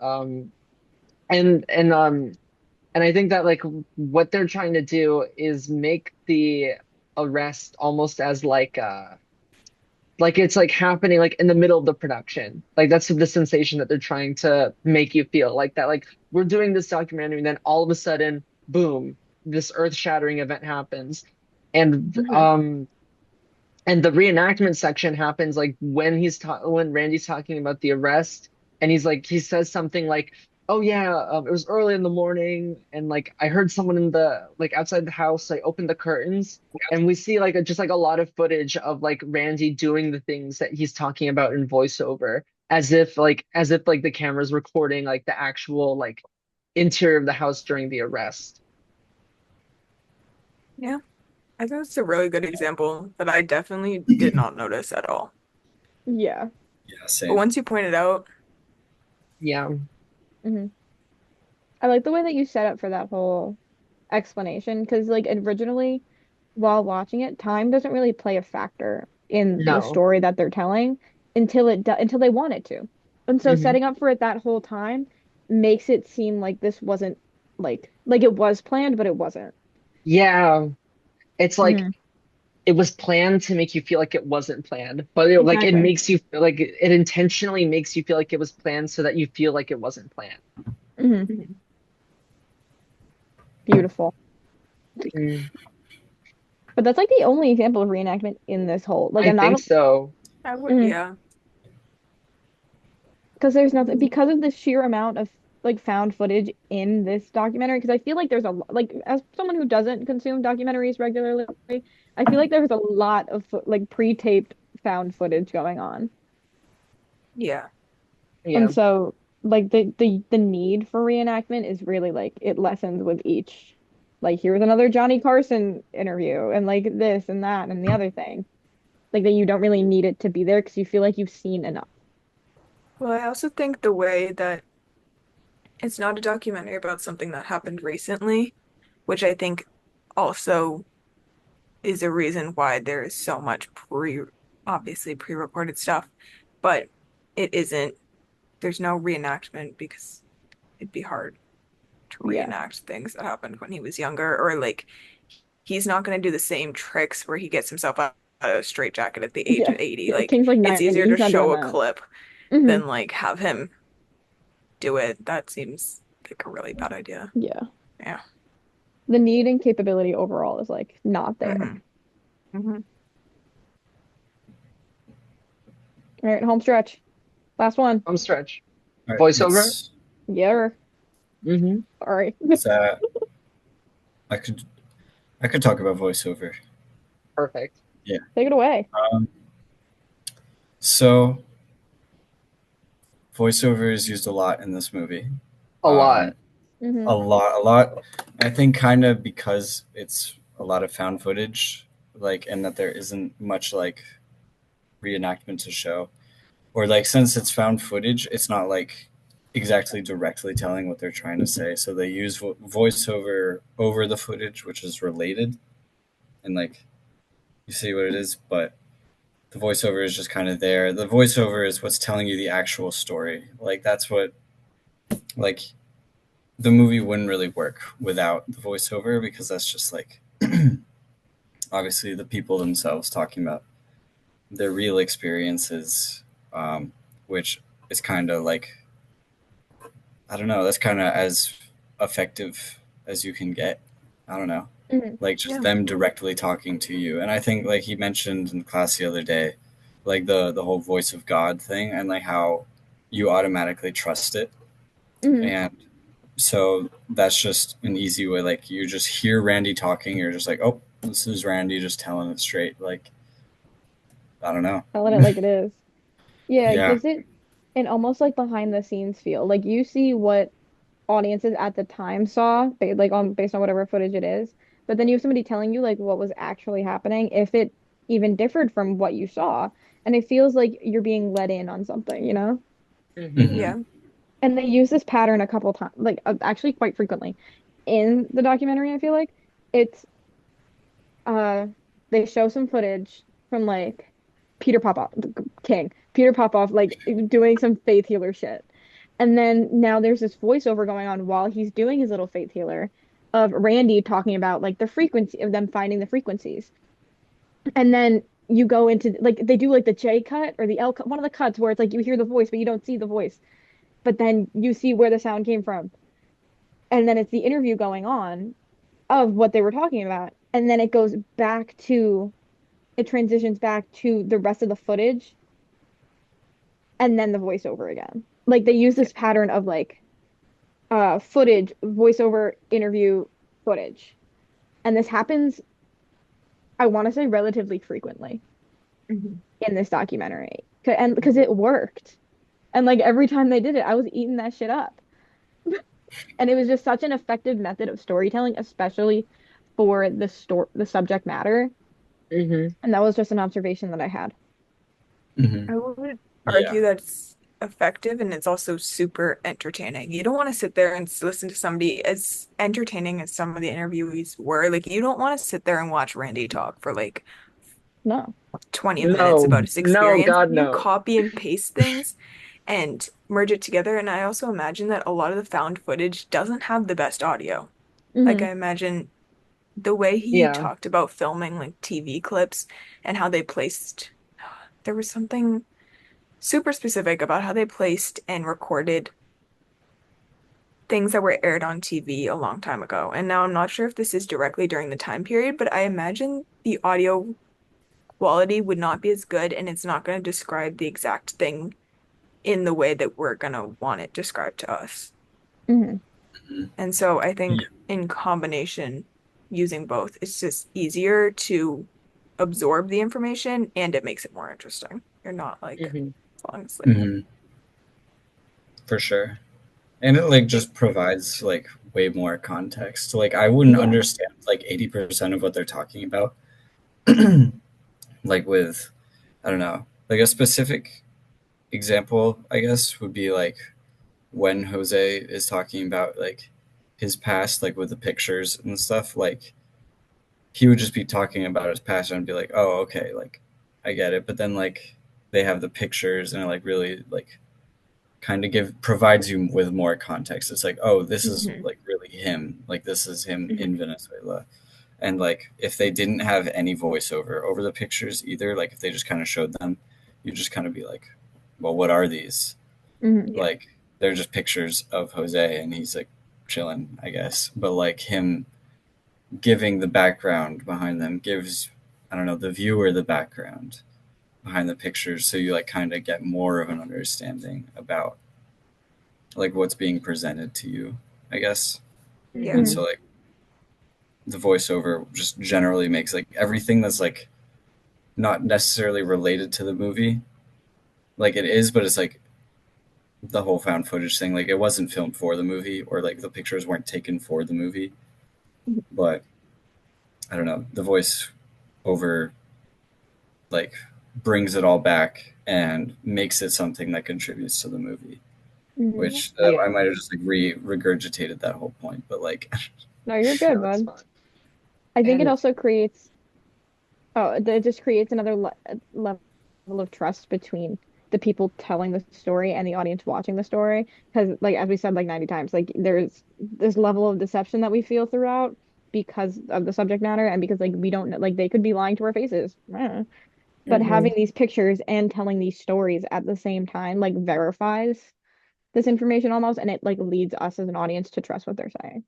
Speaker 1: and and I think that like what they're trying to do is make the arrest almost as like it's like happening like in the middle of the production. Like that's the sensation that they're trying to make you feel like that like we're doing this documentary and then all of a sudden boom, this earth-shattering event happens. And
Speaker 2: Mhm.
Speaker 1: and the reenactment section happens like when Randy's talking about the arrest, and he's like he says something like, "Oh yeah, it was early in the morning, and like I heard someone in the like outside the house. I opened the curtains, and we see like just like a lot of footage of like Randy doing the things that he's talking about in voiceover, as if like the camera's recording like the actual like interior of the house during the arrest."
Speaker 2: Yeah. I think it's a really good example that I definitely did not notice at all.
Speaker 3: Yeah.
Speaker 4: Yeah,
Speaker 2: But
Speaker 4: same.
Speaker 2: once you pointed out,
Speaker 1: Yeah.
Speaker 3: Hmm. I like the way that you set up for that whole explanation because like originally while watching it, time doesn't really play a factor in the
Speaker 1: No.
Speaker 3: story that they're telling until they want it to. And so
Speaker 1: Hmm.
Speaker 3: setting up for it that whole time makes it seem like this wasn't like it was planned, but it wasn't.
Speaker 1: Yeah. It's like
Speaker 3: Hmm.
Speaker 1: it was planned to make you feel like it wasn't planned, but it
Speaker 3: Exactly.
Speaker 1: makes you feel like it intentionally makes you feel like it was planned so that you feel like it wasn't planned.
Speaker 3: Hmm.
Speaker 2: mhm,
Speaker 3: Beautiful.
Speaker 1: Mm,
Speaker 3: But that's like the only example of reenactment in this whole like
Speaker 1: I
Speaker 3: I'm
Speaker 1: think
Speaker 3: not
Speaker 1: so.
Speaker 2: I would, yeah.
Speaker 3: because there's nothing because of the sheer amount of like found footage in this documentary because I feel like there's like as someone who doesn't consume documentaries regularly I feel like there's a lot of like pre-taped found footage going on
Speaker 2: Yeah.
Speaker 3: and
Speaker 1: Yeah.
Speaker 3: so like the need for reenactment is really like it lessens with each like here's another Johnny Carson interview and like this and that and the other thing like that you don't really need it to be there because you feel like you've seen enough.
Speaker 2: Well, I also think the way that it's not a documentary about something that happened recently, which I think also is a reason why there is so much obviously pre-recorded stuff, but it isn't, there's no reenactment because it'd be hard to
Speaker 3: Yeah.
Speaker 2: reenact things that happened when he was younger, or like he's not going to do the same tricks where he gets himself out of a straitjacket at the age
Speaker 3: Yeah.
Speaker 2: of 80.
Speaker 3: Yeah.
Speaker 2: Like
Speaker 3: King's like
Speaker 2: it's
Speaker 3: 90.
Speaker 2: easier
Speaker 3: He's
Speaker 2: to
Speaker 3: not doing
Speaker 2: show a
Speaker 3: that.
Speaker 2: clip
Speaker 3: Hmm.
Speaker 2: than like have him do it. That seems like a really bad idea.
Speaker 3: Yeah.
Speaker 2: Yeah.
Speaker 3: The need and capability overall is like not there.
Speaker 2: Hmm. Hmm.
Speaker 3: All right, home stretch. Last one.
Speaker 1: Home stretch.
Speaker 4: All right,
Speaker 1: Voiceover.
Speaker 4: let's.
Speaker 3: Yeah.
Speaker 1: Hmm.
Speaker 3: Sorry.
Speaker 4: Let's I could I could talk about voiceover.
Speaker 1: Perfect.
Speaker 4: Yeah.
Speaker 3: Take it away.
Speaker 4: Um, so voiceover is used a lot in this movie.
Speaker 1: A lot.
Speaker 4: Um,
Speaker 3: Hmm.
Speaker 4: a lot. I think kind of because it's a lot of found footage, like, and that there isn't much like reenactment to show, or like since it's found footage, it's not like exactly directly telling what they're trying to say. So they use voiceover over the footage, which is related, and like you see what it is, but the voiceover is just kind of there. The voiceover is what's telling you the actual story. Like that's what like the movie wouldn't really work without the voiceover because that's just like obviously the people themselves talking about their real experiences, which is kind of like I don't know. That's kind of as effective as you can get. I don't know,
Speaker 3: Hmm.
Speaker 4: like just
Speaker 2: Yeah.
Speaker 4: them directly talking to you. And I think like he mentioned in class the other day, like the whole voice of God thing, and like how you automatically trust it.
Speaker 3: Hmm.
Speaker 4: And so that's just an easy way. Like you just hear Randy talking, you're just like, oh, this is Randy just telling it straight. Like I don't know.
Speaker 3: Telling it like it is. Yeah, it
Speaker 4: Yeah.
Speaker 3: gives it an almost like behind the scenes feel. Like you see what audiences at the time saw, like on based on whatever footage it is. But then you have somebody telling you like what was actually happening, if it even differed from what you saw. And it feels like you're being let in on something, you know?
Speaker 1: Hmm.
Speaker 4: Hmm.
Speaker 2: Yeah.
Speaker 3: And they use this pattern a couple times, like actually quite frequently in the documentary, I feel like. It's uh they show some footage from like Peter Popoff, Peter Popoff, like doing some faith healer shit. And then now there's this voiceover going on while he's doing his little faith healer of Randy talking about like the frequency of them finding the frequencies. And then you go into like they do like the J cut or the L cut, one of the cuts where it's like you hear the voice, but you don't see the voice. But then you see where the sound came from. And then it's the interview going on of what they were talking about. And then it goes back to it transitions back to the rest of the footage and then the voiceover again. Like they use this pattern of like footage, voiceover, interview, footage. And this happens, I want to say relatively frequently
Speaker 2: Hmm.
Speaker 3: in this documentary. And because it worked. And like every time they did it, I was eating that shit up. And it was just such an effective method of storytelling, especially for the subject matter.
Speaker 1: Hmm.
Speaker 3: And that was just an observation that I had.
Speaker 4: Hmm.
Speaker 2: I would
Speaker 4: Yeah.
Speaker 2: argue that it's effective and it's also super entertaining. You don't want to sit there and listen to somebody as entertaining as some of the interviewees were. Like, you don't want to sit there and watch Randy talk for like
Speaker 3: No.
Speaker 2: 20 minutes
Speaker 1: No,
Speaker 2: about his
Speaker 1: no,
Speaker 2: experience.
Speaker 1: God,
Speaker 2: You
Speaker 1: no.
Speaker 2: copy and paste things and merge it together. And I also imagine that a lot of the found footage doesn't have the best audio. Like,
Speaker 3: Hmm.
Speaker 2: I imagine the way he
Speaker 1: Yeah.
Speaker 2: talked about filming like TV clips and how they placed, there was something super specific about how they placed and recorded things that were aired on TV a long time ago. And now I'm not sure if this is directly during the time period, but I imagine the audio quality would not be as good and it's not going to describe the exact thing in the way that we're going to want it described to us.
Speaker 3: Hmm.
Speaker 4: Mhm.
Speaker 2: And so I think
Speaker 4: Yeah.
Speaker 2: in combination, using both, it's just easier to absorb the information and it makes it more interesting. You're not like
Speaker 1: Hmm.
Speaker 2: falling asleep.
Speaker 4: Hmm. For sure. And it like just provides like way more context. Like I wouldn't
Speaker 3: Yeah.
Speaker 4: understand like 80% of what they're talking about. Like with I don't know, like a specific example, I guess, would be like when Jose is talking about like his past, like with the pictures and stuff, like he would just be talking about his past and be like, oh, okay, like I get it. But then like they have the pictures and it like really like kind of give provides you with more context. It's like, oh, this is
Speaker 2: Hmm.
Speaker 4: like really him. Like this is him
Speaker 2: Hmm.
Speaker 4: in Venezuela. And like if they didn't have any voiceover over the pictures either, like if they just kind of showed them, you just kind of be like, well, what are these?
Speaker 3: Hmm.
Speaker 2: Yeah.
Speaker 4: Like they're just pictures of Jose and he's like chilling, I guess. But like him giving the background behind them gives I don't know, the viewer the background behind the pictures so you like kind of get more of an understanding about like what's being presented to you, I guess.
Speaker 2: Yeah.
Speaker 4: And
Speaker 1: Hmm.
Speaker 4: so like the voiceover just generally makes like everything that's like not necessarily related to the movie. Like it is, but it's like the whole found footage thing. Like it wasn't filmed for the movie, or like the pictures weren't taken for the movie. But I don't know. The voice over like brings it all back and makes it something that contributes to the movie.
Speaker 3: Hmm.
Speaker 4: Which I
Speaker 1: Yeah.
Speaker 4: might have just like regurgitated that whole point, but like,
Speaker 3: No, you're good,
Speaker 1: No, it's
Speaker 3: bud.
Speaker 1: fine.
Speaker 3: I think it
Speaker 1: And
Speaker 3: also creates, oh, it just creates another level of trust between the people telling the story and the audience watching the story. Because, like, as we said like 90 times, like, there's this level of deception that we feel throughout because of the subject matter and because, like, we don't know, like, they could be lying to our faces. But
Speaker 1: hmm
Speaker 3: having these pictures and telling these stories at the same time, like, verifies this information almost, and it, like, leads us as an audience to trust what they're saying.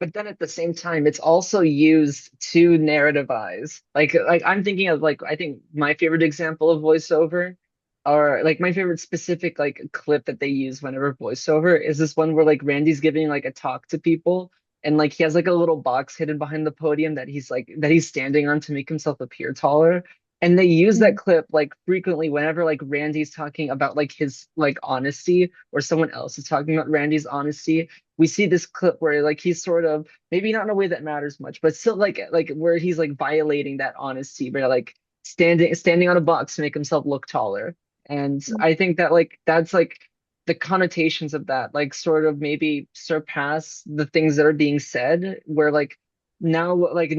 Speaker 1: but then at the same time, it's also used to narrativize. Like I'm thinking of like I think my favorite example of voiceover, or like my favorite specific like clip that they use whenever voiceover is this one where like Randy's giving like a talk to people, and like he has like a little box hidden behind the podium that he's standing on to make himself appear taller. And they use that
Speaker 3: Mhm.
Speaker 1: clip like frequently whenever like Randy's talking about like his like honesty, or someone else is talking about Randy's honesty. We see this clip where like he's sort of, maybe not in a way that matters much, but still like where he's like violating that honesty, but like standing on a box to make himself look taller. And I think that like that's like the connotations of that like sort of maybe surpass the things that are being said, where like now like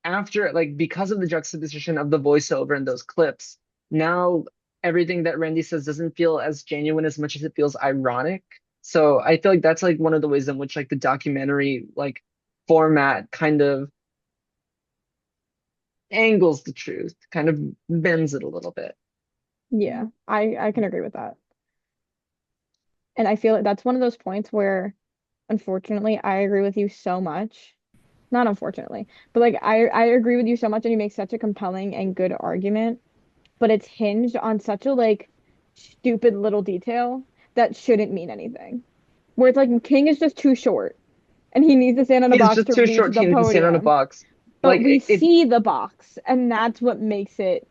Speaker 1: after like because of the juxtaposition of the voiceover and those clips, now everything that Randy says doesn't feel as genuine as much as it feels ironic. So I feel like that's like one of the ways in which like the documentary like format kind of angles the truth, kind of bends it a little bit.
Speaker 3: Yeah, I can agree with that. And I feel like that's one of those points where, unfortunately, I agree with you so much. Not unfortunately, but like I agree with you so much, and you make such a compelling and good argument, but it's hinged on such a like stupid little detail that shouldn't mean anything. Where it's like King is just too short, and he needs to stand on a
Speaker 1: He's
Speaker 3: box
Speaker 1: just
Speaker 3: to
Speaker 1: too
Speaker 3: reach
Speaker 1: short.
Speaker 3: the
Speaker 1: He needs to stand on a
Speaker 3: podium.
Speaker 1: box.
Speaker 3: But
Speaker 1: Like
Speaker 3: we
Speaker 1: it
Speaker 3: see the box, and that's what makes it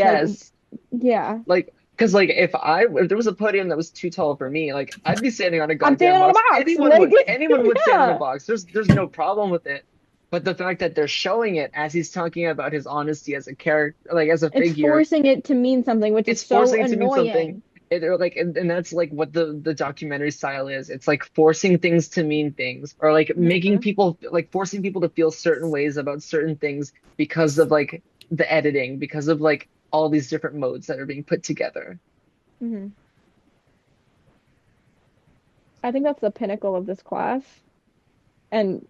Speaker 3: like,
Speaker 1: yes.
Speaker 3: yeah.
Speaker 1: Like, because like if there was a podium that was too tall for me, like I'd be standing on a
Speaker 3: I'm
Speaker 1: goddamn
Speaker 3: standing on
Speaker 1: box.
Speaker 3: a box. Like,
Speaker 1: Anyone would stand on a
Speaker 3: yeah.
Speaker 1: box. There's no problem with it. But the fact that they're showing it as he's talking about his honesty as a character, like as a
Speaker 3: It's
Speaker 1: figure,
Speaker 3: forcing it to mean something, which is
Speaker 1: it's
Speaker 3: so
Speaker 1: forcing it to mean something.
Speaker 3: annoying.
Speaker 1: Or like, and that's like what the documentary style is. It's like forcing things to mean things, or like making
Speaker 3: Hmm.
Speaker 1: people like forcing people to feel certain ways about certain things because of like the editing, because of like all these different modes that are being put together.
Speaker 3: Hmm. I think that's the pinnacle of this class and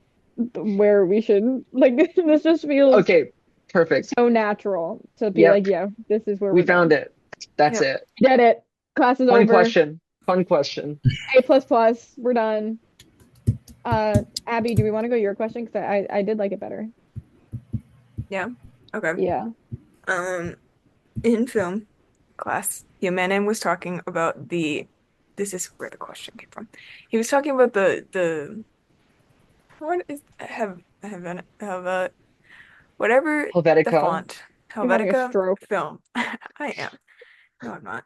Speaker 3: where we should like this just feels
Speaker 1: Okay, perfect.
Speaker 3: so natural to be like,
Speaker 1: Yep,
Speaker 3: yeah, this is where
Speaker 1: we
Speaker 3: we're
Speaker 1: found
Speaker 3: going.
Speaker 1: it. That's
Speaker 2: Yep.
Speaker 1: it.
Speaker 3: Get it. Class is
Speaker 1: Fun
Speaker 3: over.
Speaker 1: question. Fun question.
Speaker 3: A plus plus. We're done. Abby, do we want to go your question? Because I did like it better.
Speaker 2: Yeah. Okay.
Speaker 3: Yeah.
Speaker 2: Um, in film class, Yemenin was talking about the this is where the question came from. He was talking about the what is have whatever the
Speaker 1: Helvetica.
Speaker 2: font
Speaker 3: You're having a
Speaker 2: Helvetica
Speaker 3: stroke.
Speaker 2: film. I am. No, I'm not.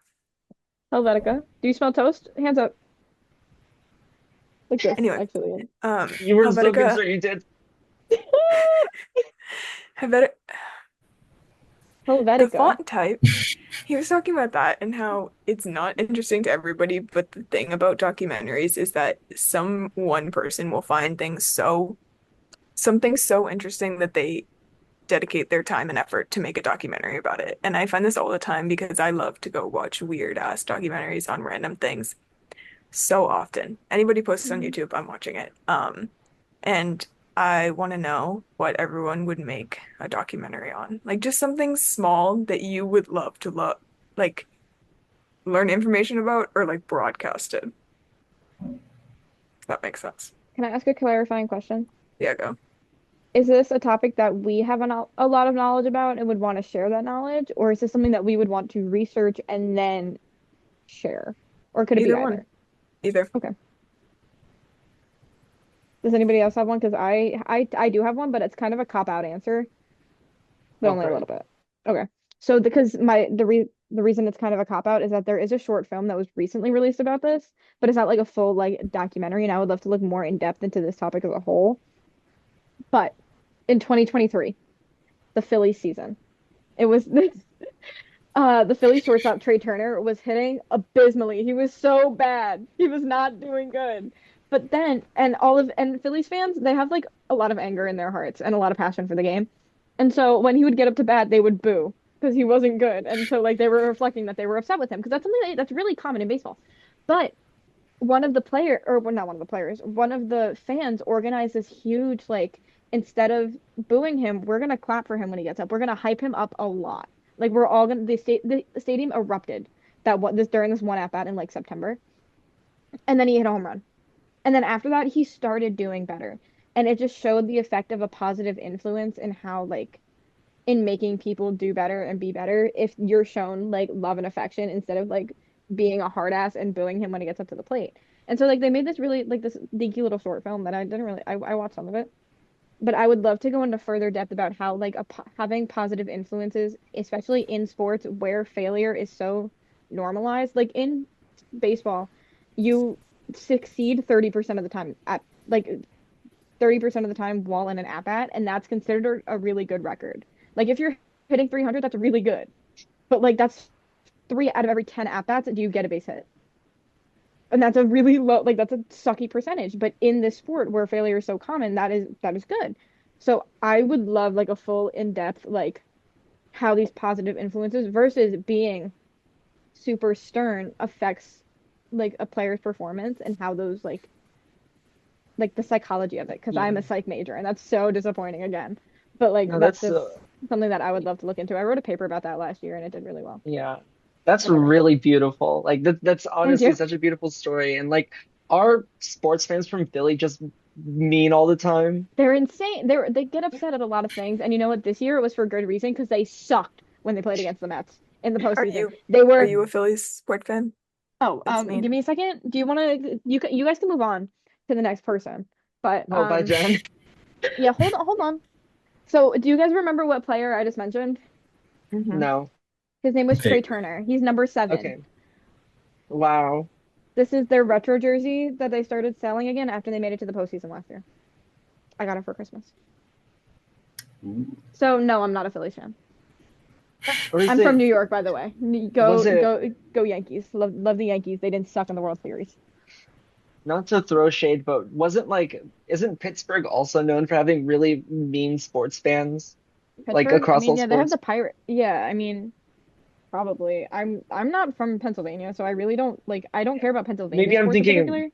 Speaker 3: Helvetica. Do you smell toast? Hands up. Like this,
Speaker 2: Anyway,
Speaker 3: actually.
Speaker 1: You were so
Speaker 2: Helvetica
Speaker 1: concerned you did.
Speaker 2: Helvetica the
Speaker 3: Helvetica.
Speaker 2: font type. He was talking about that and how it's not interesting to everybody, but the thing about documentaries is that some one person will find something so interesting that they dedicate their time and effort to make a documentary about it. And I find this all the time because I love to go watch weird ass documentaries on random things so often. Anybody posts on
Speaker 3: Mhm.
Speaker 2: YouTube, I'm watching it. And I want to know what everyone would make a documentary on. Like just something small that you would love to like learn information about or like broadcast it. If that makes sense.
Speaker 3: Can I ask a clarifying question?
Speaker 2: Yeah, go.
Speaker 3: Is this a topic that we have a lot of knowledge about and would want to share that knowledge, or is this something that we would want to research and then share? Or could it be
Speaker 2: Either one.
Speaker 3: either?
Speaker 2: Either.
Speaker 3: Okay. Does anybody else have one? Because I do have one, but it's kind of a cop-out answer, but
Speaker 1: Go
Speaker 3: only a
Speaker 1: for it.
Speaker 3: little bit. Okay. So because the reason it's kind of a cop-out is that there is a short film that was recently released about this, but it's not like a full like documentary, and I would love to look more in depth into this topic as a whole. But in 2023, the Phillies season, it was the Philly shortstop Trey Turner was hitting abysmally. He was so bad. He was not doing good. But then, and Phillies fans, they have like a lot of anger in their hearts and a lot of passion for the game. And so when he would get up to bat, they would boo because he wasn't good. And so like they were reflecting that they were upset with him because that's something that's really common in baseball. But one of the player or well, not one of the players, one of the fans organized this huge like instead of booing him, we're gonna clap for him when he gets up. We're gonna hype him up a lot. Like we're all gonna the stadium erupted that what this during this one at bat in like September. And then he hit a home run. And then after that he started doing better. And it just showed the effect of a positive influence in how like in making people do better and be better if you're shown like love and affection instead of like being a hard ass and booing him when he gets up to the plate. And so like they made this really like this dinky little short film that I didn't really I watched some of it, but I would love to go into further depth about how like having positive influences, especially in sports where failure is so normalized. Like in baseball, you succeed 30% of the time at like 30% of the time while in an at bat, and that's considered a really good record. Like if you're hitting 300, that's really good. But like that's 3 out of every 10 at bats do you get a base hit. And that's a really low, like that's a sucky percentage. But in this sport where failure is so common, that is good. So I would love like a full in-depth like how these positive influences versus being super stern affects like a player's performance and how those like the psychology of it because I'm a
Speaker 1: Yeah.
Speaker 3: psych major and that's so disappointing again. But like
Speaker 1: No,
Speaker 3: that's
Speaker 1: that's
Speaker 3: just something that I would love to look into. I wrote a paper about that last year and it did really well.
Speaker 1: yeah. That's
Speaker 3: Whatever.
Speaker 1: really beautiful. Like that's
Speaker 3: Thank
Speaker 1: honestly
Speaker 3: you.
Speaker 1: such a beautiful story. And like our sports fans from Philly just mean all the time.
Speaker 3: They're insane. They get upset at a lot of things. And you know what? This year it was for good reason because they sucked when they played against the Mets in the
Speaker 2: Are
Speaker 3: postseason.
Speaker 2: you
Speaker 3: They
Speaker 2: are
Speaker 3: were
Speaker 2: you a Phillies sport fan?
Speaker 3: oh,
Speaker 2: That's
Speaker 3: give
Speaker 2: mean.
Speaker 3: me a second. Do you want to you guys can move on to the next person. But
Speaker 1: Oh, by Jen.
Speaker 3: yeah, hold on. So, do you guys remember what player I just mentioned?
Speaker 2: Hmm.
Speaker 1: No.
Speaker 3: His name was
Speaker 4: Okay.
Speaker 3: Trey Turner. He's number 7.
Speaker 1: Okay. Wow.
Speaker 3: This is their retro jersey that they started selling again after they made it to the postseason last year. I got it for Christmas.
Speaker 4: Ooh.
Speaker 3: So no, I'm not a Phillies fan.
Speaker 1: Or is
Speaker 3: I'm from
Speaker 1: it
Speaker 3: New York, by the way.
Speaker 1: was
Speaker 3: Go
Speaker 1: it
Speaker 3: go Yankees. Love the Yankees. They didn't suck in the World Series.
Speaker 1: not to throw shade, but wasn't like isn't Pittsburgh also known for having really mean sports fans like
Speaker 3: Pittsburgh, I
Speaker 1: across
Speaker 3: mean,
Speaker 1: all
Speaker 3: yeah, they have
Speaker 1: sports?
Speaker 3: the Pirate. Yeah, I mean, probably. I'm not from Pennsylvania, so I really don't like I don't care about Pennsylvania
Speaker 1: Maybe I'm
Speaker 3: sports in
Speaker 1: thinking,
Speaker 3: particular,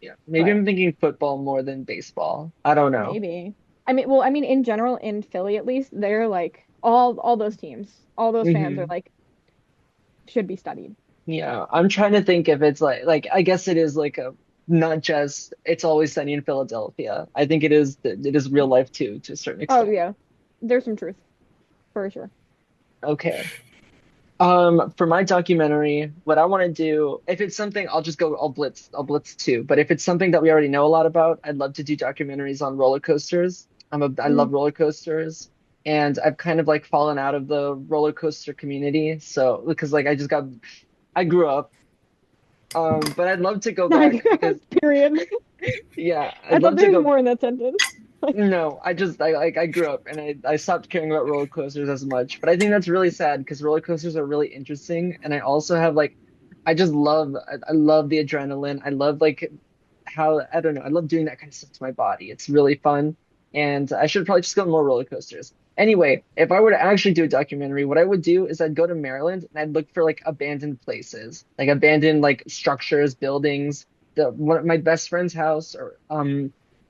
Speaker 1: yeah, maybe
Speaker 3: but
Speaker 1: I'm thinking football more than baseball. I don't know.
Speaker 3: maybe. I mean, in general, in Philly at least, they're like all those teams, all those fans are
Speaker 1: Hmm.
Speaker 3: like should be studied.
Speaker 1: Yeah, I'm trying to think if it's like I guess it is like a not just it's always sunny in Philadelphia. I think it is real life too to a certain
Speaker 3: Oh
Speaker 1: extent.
Speaker 3: yeah, there's some truth for sure.
Speaker 1: Okay. For my documentary, what I want to do, if it's something, I'll blitz too. But if it's something that we already know a lot about, I'd love to do documentaries on roller coasters. I
Speaker 3: Mm.
Speaker 1: love roller coasters, and I've kind of like fallen out of the roller coaster community. So because like I grew up, but I'd love to go back because
Speaker 3: Period.
Speaker 1: yeah,
Speaker 3: I
Speaker 1: I'd
Speaker 3: thought
Speaker 1: love to
Speaker 3: there was
Speaker 1: go.
Speaker 3: more in that sentence. Like,
Speaker 1: No, I grew up and I stopped caring about roller coasters as much. But I think that's really sad because roller coasters are really interesting, and I also have like I love the adrenaline. I love like how I don't know, I love doing that kind of stuff to my body. It's really fun, and I should probably just go on more roller coasters. Anyway, if I were to actually do a documentary, what I would do is I'd go to Maryland and I'd look for like abandoned places, like abandoned like structures, buildings. The one of my best friend's house or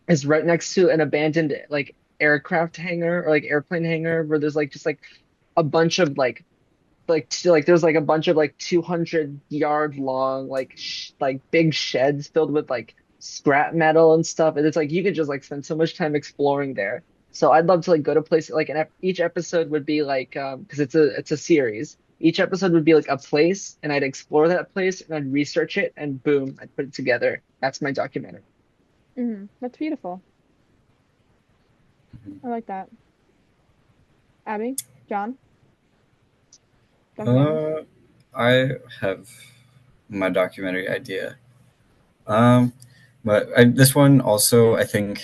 Speaker 1: is right next to an abandoned like aircraft hangar or like airplane hangar where there's like just like a bunch of like there's like a bunch of like 200-yard long like big sheds filled with like scrap metal and stuff, and it's like you could just like spend so much time exploring there. So I'd love to like go to places like each episode would be like because it's a series. Each episode would be like a place, and I'd explore that place and I'd research it, and boom, I'd put it together. That's my documentary.
Speaker 3: that's beautiful. I like that. Abby, John, documentaries.
Speaker 4: Uh, I have my documentary idea. Um, but this one also I think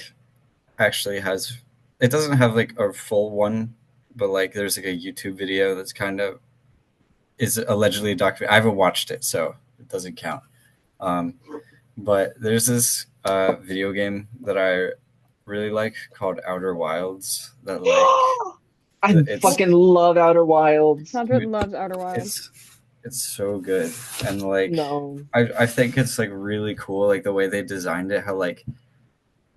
Speaker 4: actually has it doesn't have like a full one, but like there's like a YouTube video that's kind of is allegedly a documentary. I haven't watched it, so it doesn't count. Um, but there's this video game that I really like called Outer Wilds. That like
Speaker 1: I
Speaker 4: it's
Speaker 1: fucking love Outer Wilds.
Speaker 3: Sandra loves Outer Wilds.
Speaker 4: it's it's so good, and like
Speaker 1: No.
Speaker 4: I think it's like really cool, like the way they designed it, how like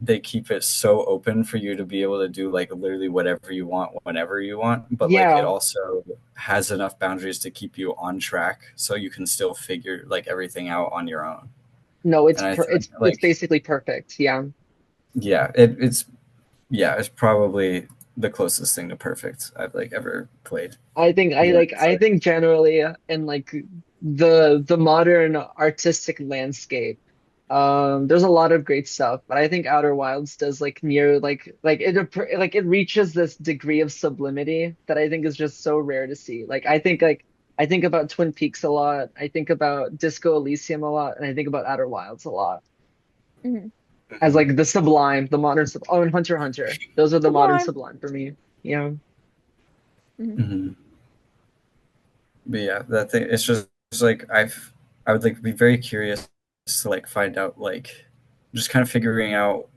Speaker 4: they keep it so open for you to be able to do like literally whatever you want whenever you want, but like it
Speaker 1: Yeah.
Speaker 4: also has enough boundaries to keep you on track so you can still figure like everything out on your own.
Speaker 1: No,
Speaker 4: And I
Speaker 1: it's
Speaker 4: like
Speaker 1: basically perfect. Yeah.
Speaker 4: yeah, it's probably the closest thing to perfect I've like ever played. Where it's
Speaker 1: I
Speaker 4: like
Speaker 1: think generally in like the modern artistic landscape, there's a lot of great stuff, but I think Outer Wilds does like near like it reaches this degree of sublimity that I think is just so rare to see. Like I think about Twin Peaks a lot, I think about Disco Elysium a lot, and I think about Outer Wilds a lot
Speaker 3: Hmm.
Speaker 1: as
Speaker 4: mhm,
Speaker 1: like the sublime, the modern sub. Oh, and Hunter x Hunter. Those are the modern
Speaker 3: Sublime.
Speaker 1: sublime for me. Yeah.
Speaker 3: Hmm.
Speaker 4: mhm. But yeah, that thing it's just it's like I would like be very curious to like find out like just kind of figuring out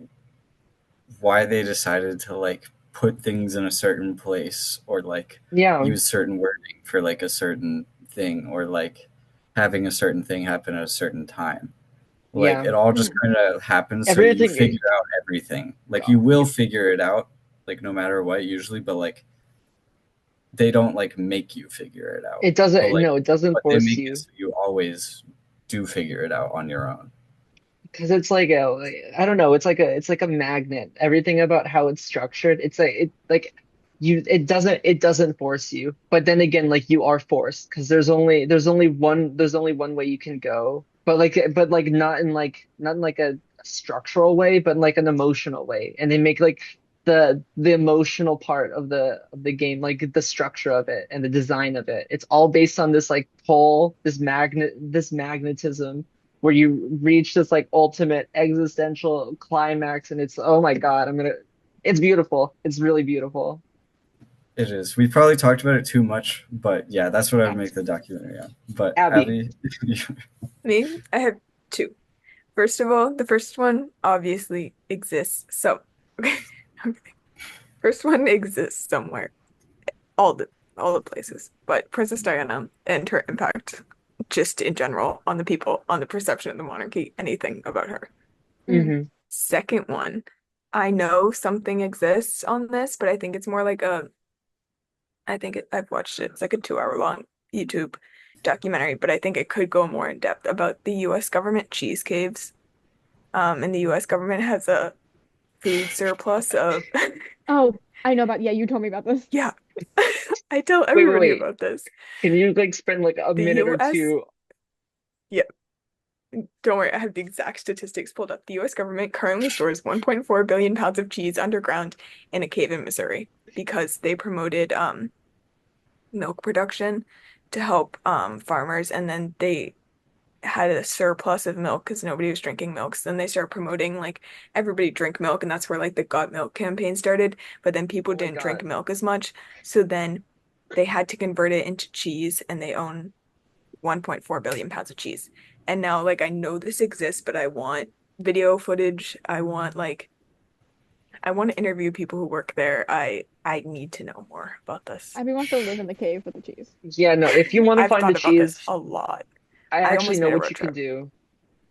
Speaker 4: why they decided to like put things in a certain place or like
Speaker 1: Yeah.
Speaker 4: use certain wording for like a certain thing or like having a certain thing happen at a certain time. Like
Speaker 1: Yeah.
Speaker 4: it all just
Speaker 3: Hmm.
Speaker 4: kind of happens so you
Speaker 1: Everything.
Speaker 4: figure out everything. Like you will figure it out like no matter what usually, but like they don't like make you figure it out.
Speaker 1: It
Speaker 4: But
Speaker 1: doesn't,
Speaker 4: like
Speaker 1: no, it doesn't
Speaker 4: but they
Speaker 1: force
Speaker 4: make it
Speaker 1: you
Speaker 4: so you always do figure it out on your own.
Speaker 1: because it's like I don't know, it's like a magnet. Everything about how it's structured, it's like it like you it doesn't force you. But then again, like you are forced because there's only one way you can go. But like not in like a structural way, but in like an emotional way. And they make like the emotional part of the game, like the structure of it and the design of it. It's all based on this like pull, this magnetism where you reach this like ultimate existential climax, and it's oh my God, It's beautiful. It's really beautiful.
Speaker 4: It is. We probably talked about it too much, but yeah, that's what I would make the documentary on. But
Speaker 1: Abby.
Speaker 4: Abby,
Speaker 2: Me, I have two. First of all, the first one obviously exists. So, okay. First one exists somewhere. All the places. But Princess Diana and her impact just in general on the people, on the perception of the monarchy, anything about her.
Speaker 1: Hmm.
Speaker 2: Second one, I know something exists on this, but I think it's more like I've watched it. It's like a 2 hour long YouTube documentary, but I think it could go more in depth about the US government cheese caves. And the US government has a food surplus of
Speaker 3: Oh, I know about, yeah, you told me about this.
Speaker 2: yeah. I tell
Speaker 1: Wait, wait,
Speaker 2: everybody
Speaker 1: wait.
Speaker 2: about this.
Speaker 1: Can you like spend like a
Speaker 2: The
Speaker 1: minute or
Speaker 2: US,
Speaker 1: two?
Speaker 2: yeah, don't worry, I have the exact statistics pulled up. The US government currently stores 1.4 billion pounds of cheese underground in a cave in Missouri because they promoted milk production to help farmers, and then they had a surplus of milk because nobody was drinking milk. So then they started promoting like everybody drink milk, and that's where like the Got Milk campaign started. But then people
Speaker 1: Oh my
Speaker 2: didn't drink
Speaker 1: God.
Speaker 2: milk as much, so then they had to convert it into cheese, and they own 1.4 billion pounds of cheese. And now like I know this exists, but I want video footage. I want to interview people who work there. I need to know more about this.
Speaker 3: Abby wants to live in the cave with the cheese.
Speaker 1: Yeah, no, if you want to
Speaker 2: I've
Speaker 1: find the
Speaker 2: thought about this
Speaker 1: cheese,
Speaker 2: a lot.
Speaker 1: I
Speaker 2: I
Speaker 1: actually
Speaker 2: almost
Speaker 1: know
Speaker 2: made a
Speaker 1: what
Speaker 2: road
Speaker 1: you can
Speaker 2: trip.
Speaker 1: do.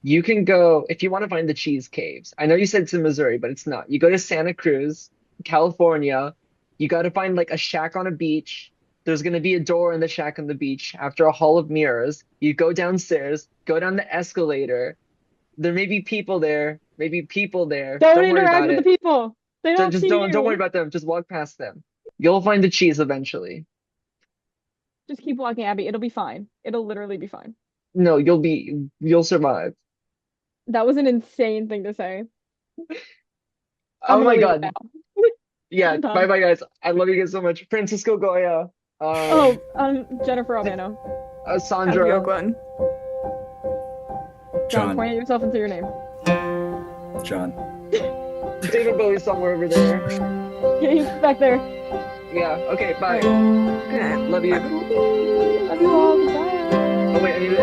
Speaker 1: You can go, if you want to find the cheese caves. I know you said it's in Missouri, but it's not. You go to Santa Cruz, California. You got to find like a shack on a beach. There's going to be a door in the shack on the beach after a hall of mirrors. You go downstairs, go down the escalator. There may be people there, maybe people there.
Speaker 3: Don't
Speaker 1: Don't worry
Speaker 3: interact
Speaker 1: about
Speaker 3: with the
Speaker 1: it.
Speaker 3: people. They don't
Speaker 1: Just
Speaker 3: see
Speaker 1: don't worry
Speaker 3: you.
Speaker 1: about them. Just walk past them. You'll find the cheese eventually.
Speaker 3: Just keep walking, Abby. It'll be fine. It'll literally be fine.
Speaker 1: No, you'll survive.
Speaker 3: That was an insane thing to say. I'm
Speaker 1: Oh
Speaker 3: gonna
Speaker 1: my
Speaker 3: leave it
Speaker 1: God.
Speaker 3: now.
Speaker 1: Yeah,
Speaker 3: I'm
Speaker 1: bye
Speaker 3: done.
Speaker 1: bye guys. I love you guys so much. Francisco Goya,
Speaker 3: Oh, Jennifer Albano.
Speaker 2: Abigail
Speaker 1: Sandra,
Speaker 2: Glenn.
Speaker 3: John,
Speaker 4: John,
Speaker 3: point at yourself and say your name.
Speaker 4: John.
Speaker 1: David Bowie somewhere over there.
Speaker 3: Yeah, he's back there.
Speaker 1: Yeah, okay, bye.
Speaker 3: Alright.
Speaker 2: Good night.
Speaker 1: Love you.
Speaker 2: Bye.
Speaker 3: Love you all. Bye.
Speaker 1: Oh wait, I need to